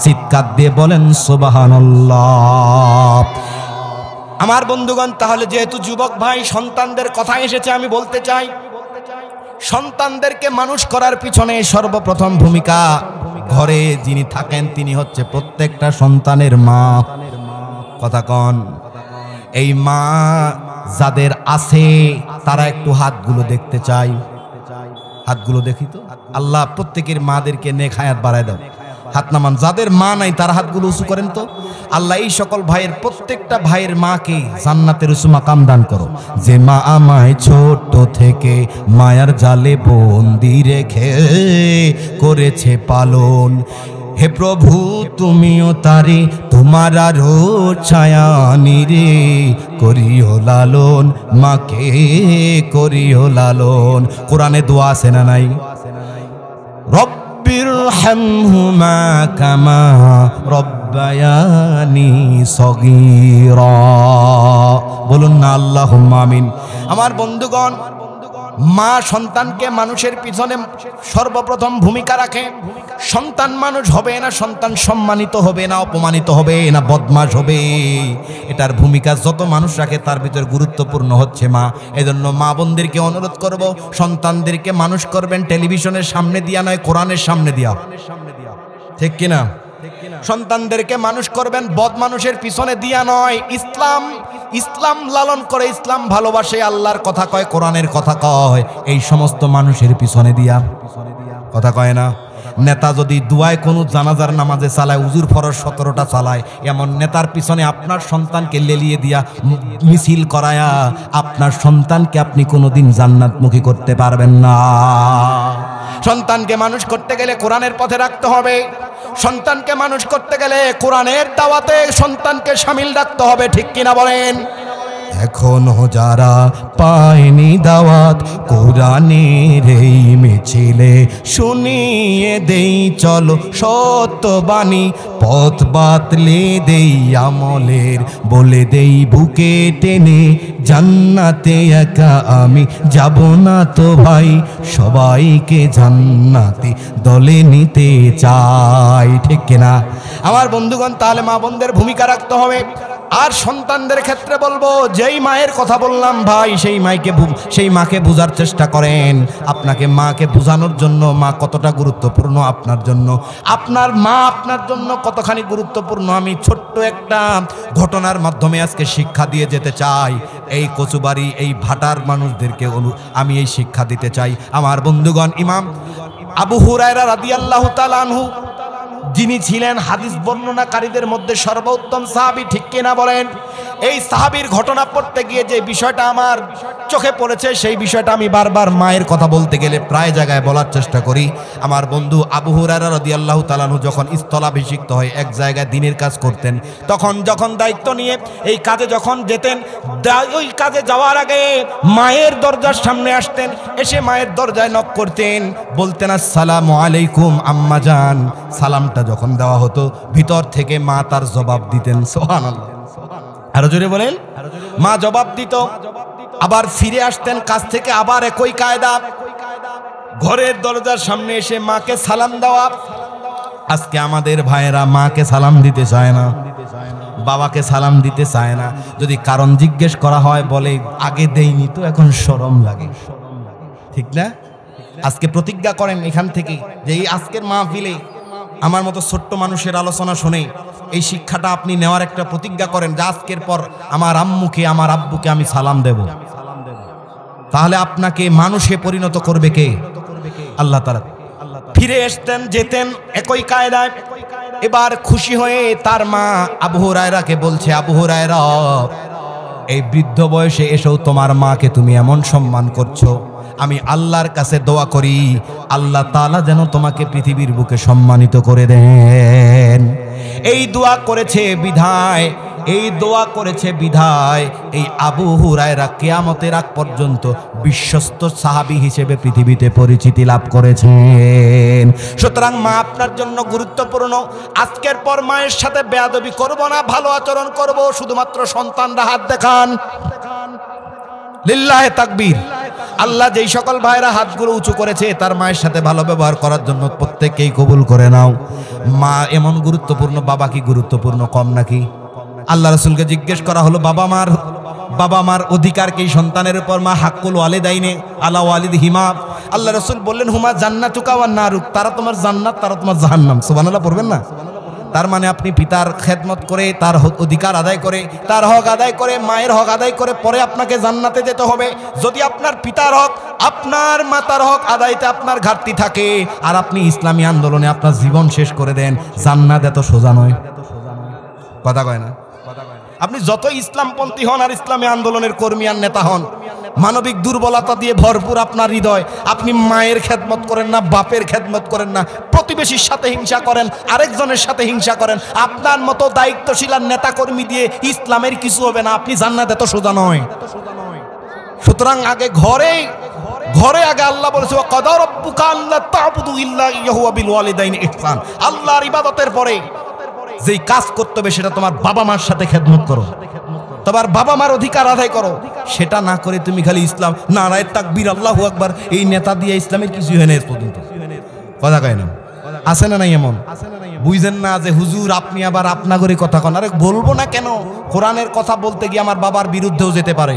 চিৎকার দিয়ে বলেন সুবহানাল্লাহ। আমার বন্ধুগণ, তাহলে যেহেতু যুবক ভাই সন্তানদের কথা এসেছে, আমি বলতে চাই, সন্তানদেরকে মানুষ করার পিছনে সর্বপ্রথম ভূমিকা ঘরে যিনি থাকেন তিনি হচ্ছে প্রত্যেকটা সন্তানের মা। কথা কন। এই মা যাদের আছে তারা একটু হাতগুলো দেখতে চাই। হাতগুলো দেখি তো। আল্লাহ প্রত্যেকের মাদেরকে নেক হায়াত বাড়ায় দাও। হাত নামান। যাদের মা নাই তারা হাতগুলো উঁচু করেন তো। আল্লাহ এই সকল ভাইয়ের, প্রত্যেকটা ভাইয়ের মাকে জান্নাতের উঁচু মাকাম দান করো। যে মা আমায় ছোট থেকে মায়ার জালে বন্দি রেখে করেছে পালন, হে প্রভু তুমিও তারে তোমার আরো ছায়া নিরে করিও লালন, মাকে করিও লালন। কোরআনে দোয়া আছে না নাই? রব্বিরহামহুমা কামা রব্বায়ানি সগীরা। বলুন না আল্লাহুম্মা আমিন। আমার বন্ধুগণ, মা সন্তানকে মানুষের পিছনে সর্বপ্রথম ভূমিকা রাখে। সন্তান মানুষ হবে না, সন্তান সম্মানিত হবে না, অপমানিত হবে না, বদমাশ হবে, এটার ভূমিকা যত মানুষ রাখে তার ভিতর গুরুত্বপূর্ণ হচ্ছে মা। এজন্য মা বোনদেরকে অনুরোধ করব, সন্তানদেরকে মানুষ করবেন টেলিভিশনের সামনে দিয়া নয়, কোরআনের সামনে দিয়া। ঠিক কিনা? সন্তানদেরকে মানুষ করবেন বদ মানুষের পিছনে দিয়া নয়। ইসলাম লালন করে, ইসলাম ভালোবাসে, আল্লাহর কথা কয়, কোরআনের কথা কয়, এই সমস্ত মানুষের পিছনে দিয়া। কথা কয় না? নেতা যদি দুয়ায় কোনো জানাজার নামাজে চালায়, উজুর ফরজ 17টা চালায়, এমন নেতার পিছনে আপনার সন্তানকে লেলিয়ে দিয়া মিছিল করায়া আপনার সন্তানকে আপনি কোনোদিন জান্নাতমুখী করতে পারবেন না। সন্তানকে মানুষ করতে গেলে কোরআনের পথে রাখতে হবে। সন্তানকে মানুষ করতে গেলে কোরআনের দাওয়াতে সন্তানকে শামিল রাখতে হবে, ঠিক কিনা বলেন? এখনো যারা পায়নি দাওয়াত কোরআনের এই মিছিলে, শুনিয়ে দেই চলো সত্যবাণী, পথ বাতলে দেই আমলের, বলে দেই বুকে টেনে, জান্নাতে একা আমি যাব না তো ভাই, সবাইকে জান্নাতে দলে নিতে চাই, ঠিক কিনা আমার বন্ধুগণ? তাহলে মা বোনদের ভূমিকা রাখতে হবে। আর সন্তানদের ক্ষেত্রে বলবো, যেই মায়ের কথা বললাম ভাই, সেই মাকে বোঝার চেষ্টা করেন। আপনাকে মাকে বোঝানোর জন্য মা কতটা গুরুত্বপূর্ণ আপনার জন্য, আপনার মা আপনার জন্য কতখানি গুরুত্বপূর্ণ, আমি ছোট্ট একটা ঘটনার মাধ্যমে আজকে শিক্ষা দিয়ে যেতে চাই। এই কচুবাড়ি, এই ভাটার মানুষদেরকে আমি এই শিক্ষা দিতে চাই। আমার বন্ধুগণ, ইমাম আবু হুরায়রা রাদিয়াল্লাহু তাআলা আনহু, যিনি ছিলেন হাদিস বর্ণনাকারীদের মধ্যে সর্বোত্তম সাহাবী, ঠিক কিনা বলেন? এই সাহাবীর ঘটনা পড়তে গিয়ে যে বিষয়টা আমার চোখে পড়েছে, সেই বিষয়টা আমি বারবার মায়ের কথা বলতে গেলে প্রায় জায়গায় বলার চেষ্টা করি। আমার বন্ধু আবু হুরায়রা রাদিয়াল্লাহু তাআলা আনহু যখন স্থলাভিষিক্ত হয়ে এক জায়গায় দ্বীনের কাজ করতেন, যখন দায়িত্ব নিয়ে এই কাজে যখন যেতেন, ওই কাজে যাওয়ার আগে মায়ের দরজার সামনে আসতেন, এসে মায়ের দরজায় নক করতেন, বলতেন আসসালামু আলাইকুম আম্মাজান। সালামটা যখন দেওয়া হতো, ভিতর থেকে মা তার জবাব দিতেন। সুবহানাল্লাহ, আরো জোরে বলেন। মা জবাব দিত, আবার ফিরে আসতেন কাজ থেকে, আবার একই কায়দা, ঘরের দরজার সামনে এসে মাকে সালাম দেওয়া। আজকে আমাদের ভাইয়েরা মাকে সালাম দিতে চায় না, বাবাকে সালাম দিতে চায় না। যদি কারণ জিজ্ঞেস করা হয়, বলে আগে দেইনি তো, এখন শরম লাগে, ঠিক না? আজকে প্রতিজ্ঞা করেন এখান থেকে যে এই আজকের মাহফিলে আমার মতো ছোট্ট মানুষের আলোচনা শুনে এই শিক্ষাটা আপনি নেওয়ার একটা প্রতিজ্ঞা করেন যে আজকের পর আমার আম্মুকে, আমার আব্বুকে আমি সালাম দেব। তাহলে আপনাকে মানুষে পরিণত করবে কে? আল্লাহ তাআলা। ফিরে আসতেন, যেতেন একই কায়দায়। এবার খুশি হয়ে তার মা আবু হুরায়রাকে বলছে, আবু হুরায়রা, এই বৃদ্ধ বয়সে এসেও তোমার মাকে তুমি এমন সম্মান করছো, আমি আল্লাহর কাছে দোয়া করি আল্লাহ তাআলা যেন তোমাকে পৃথিবীর বুকে সম্মানিত করে দেন। এই দোয়া করেছে বিধায় এই আবু হুরায়রা কিয়ামতের আগ পর্যন্ত বিশ্বস্ত সাহাবী হিসেবে পৃথিবীতে পরিচিতি লাভ করেছেন। সুতরাং মা আপনার জন্য গুরুত্বপূর্ণ। আজকের পর মায়ের সাথে বেয়াদবি করব না, ভালো আচরণ করব। শুধুমাত্র সন্তানরা হাত দেখান, লিল্লাহে তাকবীর। আল্লাহ যেই সকল ভাইরা হাতগুলো উঁচু করেছে, তার মায়ের সাথে ভালো ব্যবহার করার জন্য প্রত্যেককেই কবুল করে নাও। মা এমন গুরুত্বপূর্ণ, বাবা কি গুরুত্বপূর্ণ কম নাকি? আল্লাহ রাসূলকে জিজ্ঞেস করা হলো, বাবা মার অধিকার কি সন্তানের উপর? মা হাক্কুল ওয়ালিদাইনে আলা ওয়ালিদিহিমা। আল্লাহ রাসূল বললেন, হুমা জান্নাতুকা ওয়ান নারুক, তারা তোমার জান্নাত, তারা তোমার জাহান্নাম। সুবহানাল্লাহ পড়বেন না? তার মানে আপনি পিতার খেদমত করে, তার অধিকার আদায় করে, তার হক আদায় করে, মায়ের হক আদায় করে পরে আপনাকে জান্নাতে যেতে হবে। যদি আপনার পিতার হক, আপনার মাতার হক আদায়তে আপনার ঘাটতি থাকে আর আপনি ইসলামী আন্দোলনে আপনার জীবন শেষ করে দেন, জান্নাত এত সোজা নয়। কথা কয় না? আপনি যত ইসলামপন্থী হন আর ইসলামী আন্দোলনের কর্মী আর নেতা হন, মানবিক দুর্বলতা দিয়ে ভরপুর আপনার হৃদয়, আপনি মায়ের খেদমত করেন না, বাপের খেদমত করেন না, প্রতিবেশীর সাথে হিংসা করেন, আরেকজনের সাথে হিংসা করেন, আপনার মতো দায়িত্বশীল আর নেতা কর্মী দিয়ে ইসলামের কিছু হবে না। আপনি জান্নাত এত সোজা নয়। সুতরাং আগে ঘরে আগে আল্লাহ বলেছে, ওয়া কাদা রাব্বুকা আল্লা তা'বুদু ইল্লা ইয়াহু ওয়া বিল ওয়ালিদাইনি ইহসান। আল্লাহর ইবাদতের পরে যেই কাজ করতে হবে সেটা তোমার বাবা মার সাথে খেদমত করো, তোমার বাবা মার অধিকার আদায় করো। সেটা না করে তুমি খালি ইসলাম, নারায়ে তাকবীর, আল্লাহু আকবার, এই নেতা দিয়ে ইসলামের কিছু হয় না এ পর্যন্ত। কথা কয় না? আছে না নাই এমন? বুঝেন না যে হুজুর আপনি আবার আপনাগরি কথা কন। আরে বলবো না কেন? কোরআনের কথা বলতে গিয়ে আমার বাবার বিরুদ্ধেও যেতে পারে,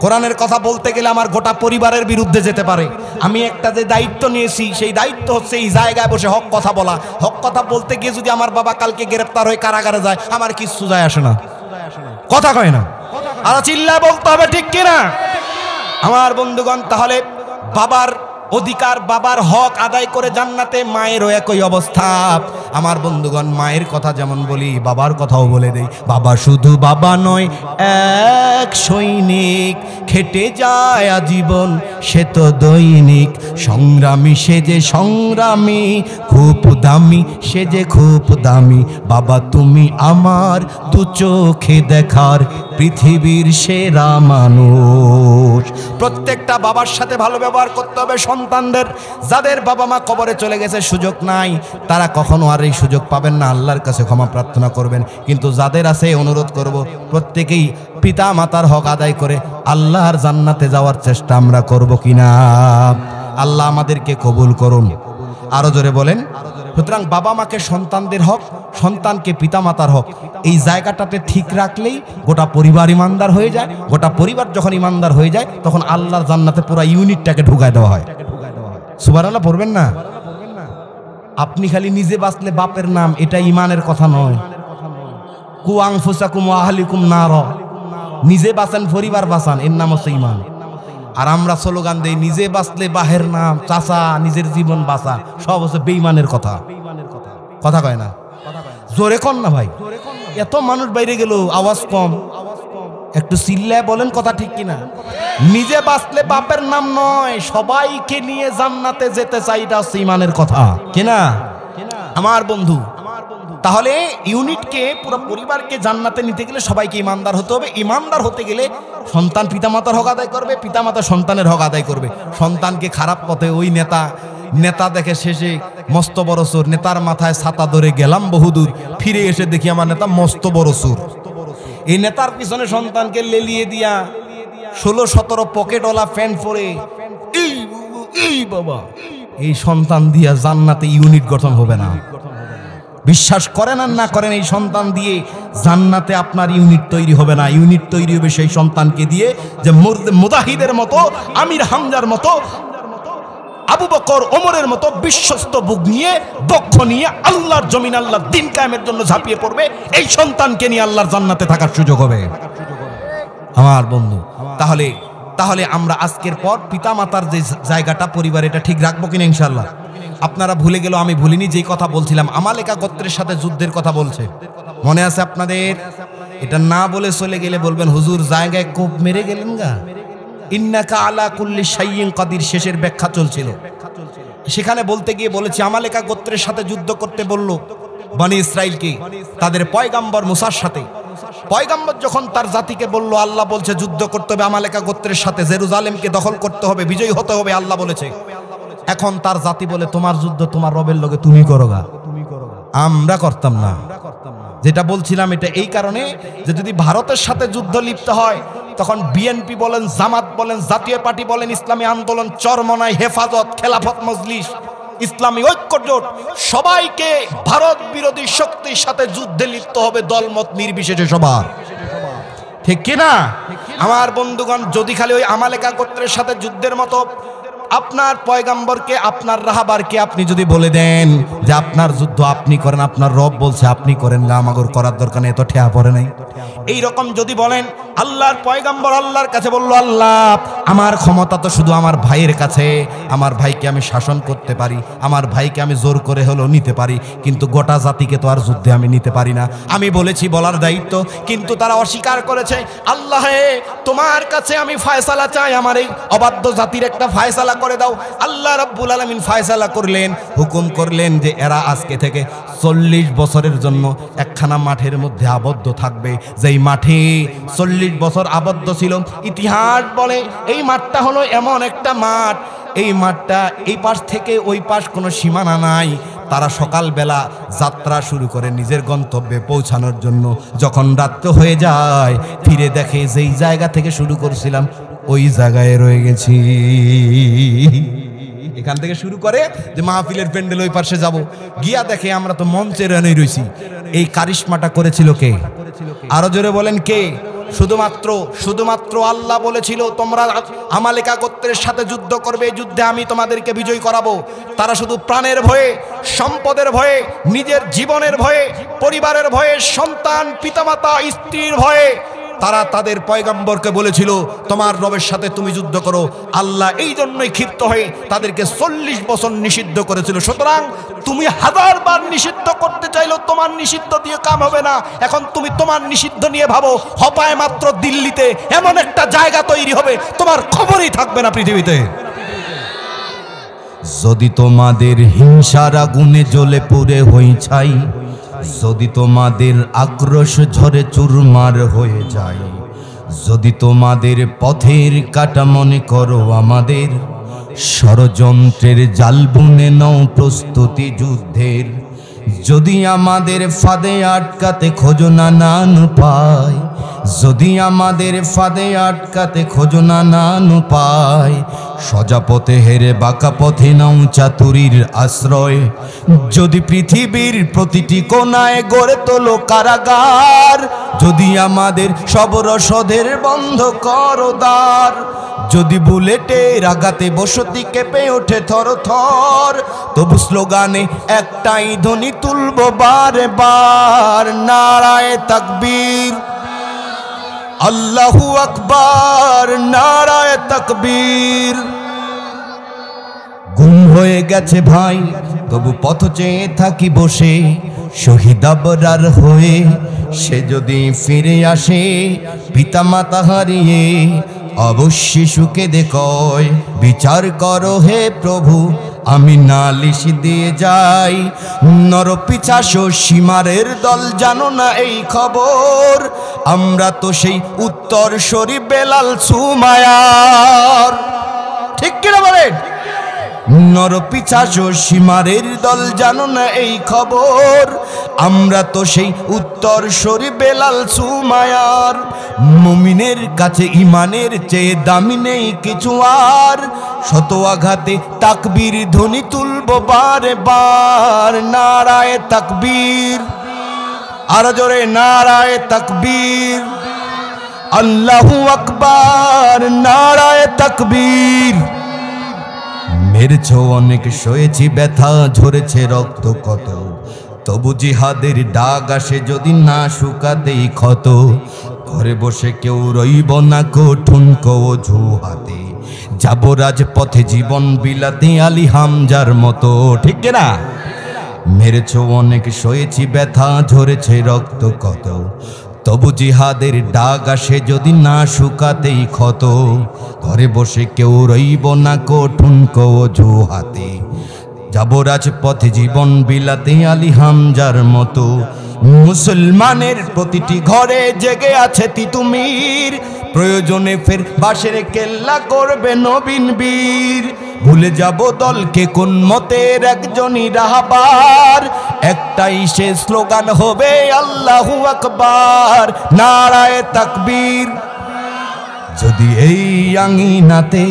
কোরআনের কথা বলতে গেলে আমার গোটা পরিবারের বিরুদ্ধে যেতে পারে। আমি একটা যে দায়িত্ব নিয়েছি, সেই দায়িত্ব হচ্ছে এই জায়গায় বসে হক কথা বলা। হক কথা বলতে গিয়ে যদি আমার বাবা কালকে গ্রেফতার হয়ে কারাগারে যায়, আমার কিচ্ছু যায় আসে না। কথা কয় না? আর চিল্লায় বলতে হবে, ঠিক কিনা আমার বন্ধুগণ? তাহলে বাবার অধিকার, বাবার হক আদায় করে জান্নাতে, মায়েরও একই অবস্থা। আমার বন্ধুগণ, মায়ের কথা যেমন বলি, বাবার কথাও বলে দেই। বাবা শুধু বাবা নয়, এক সৈনিক, খেটে যায় আজীবন সে তো দৈনিক। সংগ্রামী সে যে সংগ্রামী, খুব দামি সে যে খুব দামি। বাবা তুমি আমার দু চোখে দেখার পৃথিবীর সেরা মানুষ। প্রত্যেকটা বাবার সাথে ভালো ব্যবহার করতে হবে সন্তানদের। যাদের বাবা মা কবরে চলে গেছে, সুযোগ নাই, তারা কখনো আর এই সুযোগ পাবেন না। আল্লাহর কাছে ক্ষমা প্রার্থনা করবেন। কিন্তু যাদের আছে, অনুরোধ করব প্রত্যেকেই পিতা মাতার হক আদায় করে আল্লাহর জান্নাতে যাওয়ার চেষ্টা আমরা করব কিনা। আল্লাহ আমাদেরকে কবুল করুন। আরো জোরে বলেন। সুতরাং বাবা মাকে সন্তানদের হক, সন্তানকে পিতা মাতার হক, এই জায়গাটাতে ঠিক রাখলেই গোটা পরিবার ইমানদার হয়ে যায়। গোটা পরিবার যখন ইমানদার হয়ে যায়, তখন আল্লাহর জান্নাতে পুরো ইউনিটটাকে ঢুকায় দেওয়া হয়। সুবহানাল্লাহ পড়বেন না? আপনি খালি নিজে বাঁচলে বাপের নাম, এটা ইমানের কথা নয়। কু আনফুসাকুম ওয়া আহলিকুম নার, নিজে বাঁচান, পরিবার বাঁচান, এর নাম হচ্ছে ইমান। আর আমরা স্লোগান দেই নিজে বাঁচলে বাহের নাম, চাচা নিজের জীবন বাঁচা, সব হচ্ছে বেঈমানের কথা। কথা কয় না, জোরে কন না ভাই। এত মানুষ বাইরে গেল, আওয়াজ কম, একটু চিল্লায় বলেন কথা ঠিক কিনা। নিজে বাঁচলে বাপের নাম নয়, সবাইকে নিয়ে জান্নাতে যেতে চাই, এটা হচ্ছে ইমানের কথা কিনা আমার বন্ধু। তাহলে ইউনিটকে, পুরো পরিবারকে জান্নাতে নিতে গেলে সবাইকে ইমানদার হতে হবে। ইমানদার হতে গেলে সন্তান পিতামাতার হক আদায় করবে, পিতামাতা সন্তানের হক আদায় করবে। সন্তানকে খারাপ পথে, ওই নেতা দেখে শেষে মস্ত বড় চোর, নেতার মাথায় ছাতা ধরে গেলাম বহুদূর, ফিরে এসে দেখি আমার নেতা মস্ত বড় চোর। এই নেতার পিছনে সন্তানকে লেলিয়ে দিয়া 16-17 পকেটওয়ালা প্যান্ট পরে, এই বাবা, এই সন্তান দিয়া জান্নাতে ইউনিট গঠন হবে না। বিশ্বাস করেন আর না করেন, এই সন্তান দিয়ে জান্নাতে আপনার ইউনিট তৈরি হবে না। ইউনিট তৈরি হবে সেই সন্তানকে দিয়ে, যে মুজাহিদের মতো, আমির হামজার মতো, আবু বকর ওমরের মতো বিশ্বস্ত বুক নিয়ে, দক্ষ নিয়ে আল্লাহর জমিন, আল্লাহর দ্বীন কায়েমের জন্য ঝাঁপিয়ে পড়বে। এই সন্তানকে নিয়ে আল্লাহর জান্নাতে থাকার সুযোগ হবে আমার বন্ধু। তাহলে আমরা আজকের পর পিতা মাতার যে জায়গাটা, পরিবার, এটা ঠিক রাখবো কিনা ইনশাআল্লাহ। আপনারা ভুলে গেল, আমি ভুলিনি, যেই কথা বলছিলাম, আমালেকা গোত্রের সাথে যুদ্ধের কথা বলছে, মনে আছে আপনাদের? এটা না বলে চলে গেলে বলবেন হুজুর জায়গায় কোপ মেরে গেলেন গা। ইন্নাকা আলা কুল্লি শাইইন কাদির শেষের ব্যাখ্যা চলছিল, সেখানে বলতে গিয়ে বলেছি আমালেকা গোত্রের সাথে যুদ্ধ করতে বলল বনি ইসরাইলকে, তাদের পয়গাম্বর মুসার সাথে। পয়গাম্বর যখন তার জাতিকে বলল, আল্লাহ বলছে যুদ্ধ করতে হবে আমালেকা গোত্রের সাথে, জেরুজালেমকে দখল করতে হবে, বিজয়ী হতে হবে, আল্লাহ বলেছে। এখন তার জাতি বলে তোমার যুদ্ধ তোমার রবের লগে তুমি করোগা, আমরা করতাম না। যেটা বলছিলাম এটা এই কারণে যে যদি ভারতের সাথে যুদ্ধ লিপ্ত হয়, তখন বিএনপি বলেন, জামাত বলেন, জাতীয় পার্টি বলেন, ইসলামী আন্দোলন, চরমনাই, হেফাজত, খেলাফত মজলিস, ইসলামী ঐক্যজোট, সবাইকে ভারত বিরোধী শক্তির সাথে যুদ্ধে লিপ্ত হবে, দলমত নির্বিশেষে সবার, ঠিক কিনা আমার বন্ধুগণ? যদি খালি ওই আমালেকা গোত্রের সাথে যুদ্ধের মতো আপনার পয়গাম্বরকে, আপনার রাহাবারকে আপনি যদি বলে দেন যে আপনার যুদ্ধ আপনি করেন, আপনার রব বলছে আপনি করেন না, আমাগর করার দরকার নেই, এত ঠেয়া পড়ে নাই, এই রকম যদি বলেন, আল্লাহর পয়গাম্বর আল্লাহর কাছে বলল, আল্লাহ আমার ক্ষমতা তো শুধু আমার ভাইয়ের কাছে, আমার ভাইকে আমি শাসন করতে পারি, আমার ভাইকে আমি জোর করে হলেও নিতে পারি, কিন্তু গোটা জাতিকে তো আর যুদ্ধে আমি নিতে পারি না। আমি বলেছি, বলার দায়িত্ব, কিন্তু তারা অস্বীকার করেছে। আল্লাহ তোমার কাছে আমি ফায়সালা চাই, আমার এই অবাধ্য জাতির একটা ফায়সালা করে দাও। আল্লাহ রাব্বুল আলামিন ফায়সালা করলেন, হুকুম করলেন যে এরা আজকে থেকে 40 বছরের জন্য একখানা মাঠের মধ্যে আবদ্ধ থাকবে, যেই মাঠে 40 বছর আবদ্ধ ছিল। ইতিহাস বলে এই মাঠটা হলো এমন একটা মাঠ, এই মাঠটা এই পাশ থেকে ওই পাশ কোনো সীমানা নাই। তারা সকালবেলা যাত্রা শুরু করে নিজের গন্তব্যে পৌঁছানোর জন্য, যখন রাত্র হয়ে যায় ফিরে দেখে যেই জায়গা থেকে শুরু করছিলাম ওই জায়গায় রয়ে গেছি। এখান থেকে শুরু করে যে মাহফিলের প্যান্ডেল ওই পাশে যাব, গিয়া দেখে আমরা তো মঞ্চের রানে রয়েছি। এই কারিশমাটা করেছিল কে? আরো জোরে বলেন কে? শুধুমাত্র আল্লাহ বলেছিল তোমরা আমালেকা গোত্রের সাথে যুদ্ধ করবে, এই যুদ্ধে আমি তোমাদেরকে বিজয় করাবো। তারা শুধু প্রাণের ভয়ে, সম্পদের ভয়ে, নিজের জীবনের ভয়ে, পরিবারের ভয়ে, সন্তান, পিতামাতা, স্ত্রীর ভয়ে তারা তাদের পয়গম্বরকে বলেছিল তোমার রবের সাথে তুমি যুদ্ধ করো। আল্লাহ এই জন্যই ক্ষিপ্ত হয়ে তাদেরকে 40 বছর নিষিদ্ধ করেছিল। সুতরাং তুমি 1000 বার নিষিদ্ধ করতে চাইলেও তোমার নিষিদ্ধ দিয়ে কাম হবে না। এখন তুমি তোমার নিষিদ্ধ নিয়ে ভাবো, হপায় মাত্র দিল্লিতে এমন একটা জায়গা তৈরি হবে তোমার খবরই থাকবে না পৃথিবীতে। যদি তোমাদের হিংসার আগুনে জ্বলে পুড়ে হই ছাই, যদি তোমাদের আক্রোশ ঝরে চুরমার হয়ে যায়, যদি তোমাদের পথের কাটা মনে করো আমাদের, ষড়যন্ত্রের জাল বুনে নাও প্রস্তুতি যুদ্ধের, যদি আমাদের ফাঁদে আটকাতে খোঁজো নানান উপায়, যদি আমাদের ফাঁদে আটকাতে খোঁজো নানান উপায়, সোজা পথে হেরে বাঁকা পথে নাও চাতুরীর আশ্রয়, যদি পৃথিবীর প্রতিটি কোণায় গড়ে তোলো কারাগার, যদি আমাদের সব রসদের বন্ধ করো দ্বার, যদি বুলেটের আঘাতে বসতি কেঁপে ওঠে থর থর, তবু স্লোগানে একটাই ধ্বনি তুলবো বারে বার, নারায়ে তাকবীর, আল্লাহু আকবার, নারায়ে তাকবীর। গুম হয়ে গেছে ভাই তবু পথ চেয়ে থাকি বসে, শহীদ আবরার হয়ে সে যদি ফিরে আসে, পিতা মাতা হারিয়ে অবশ্যই সুখে দেখয়, বিচার করো হে প্রভু আমি নালিশ দিয়ে যাই, নরপিশাচ সীমারের দল জানো না এই খবর, আমরা তো সেই উত্তরসূরি বেলাল সুমায়ার। ঠিক কিনা বলেন? নরপিশাচ সীমারের দল জানো না এই খবর, আমরা তো সেই উত্তরসূরি বেলাল সুমায়ার। মুমিনের কাছে ইমানের চেয়ে দামি নেই কিছু আর, শত আঘাতে তাকবীর ধ্বনি তুলবো বারে বার, নারায়ে তাকবীর, আর জোরে নারায়ে তাকবীর, আল্লাহু আকবার, নারায়ে তাকবীর। মেরেছ অনেক, সয়েছি ব্যথা, ঝরেছে রক্ত কত, তবু জিহাদের ডাক আসে যদি না শুকাতেই ক্ষত, ঘরে বসে কেউ রইব না কঠুন অজু হাতে, যাব রাজপথে জীবন বিলাতে আলী হামজার মতো। ঠিক না? মেরেছ অনেক, সয়েছি ব্যথা, ঝরেছে রক্ত কত, তবু জিহাদের ডাক আসে যদি না শুকাতেই ক্ষত, ঘরে বসে কেউ রইব না কঠুন অজু হাতে, যাব রাজপথে জীবন বিলাতে আলী হামজার মতো। মুসলমানের প্রতিটি ঘরে জেগে আছে তিতুমির, প্রয়োজনে ফের বাঁশের কেল্লা করবে নবীন বীর, ভুলে যাব দলকে কোন মতের একজনই রাহবার, একটাই সে স্লোগান হবে আল্লাহু আকবার, নারায়ে তাকবীর। যদি এই আঙিনাতে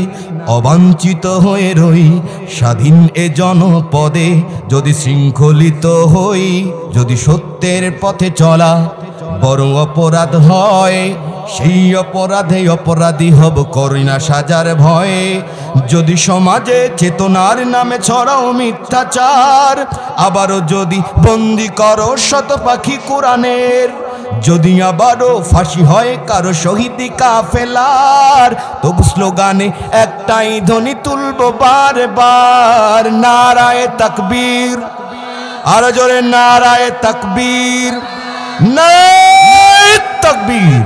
অবাঞ্ছিত হয়ে রই, স্বাধীন এ জনপদে যদি শৃঙ্খলিত হই, যদি সত্যের পথে চলা বড় অপরাধ হয়, সেই অপরাধে অপরাধী হব করি না সাজার ভয়ে, যদি সমাজে চেতনার নামে ছড়াও মিথ্যাচার, আবারও যদি বন্দি করো শত পাখি কোরআনের, যদি আবারও ফাঁসি হয় কারো শহীদি কাফেলার, তবু স্লোগানে একটাই ধ্বনি তুলবো বারে বার, নারায়ে তাকবীর, আর জোরে নারায়ে তাকবীর, নারায়ে তাকবীর।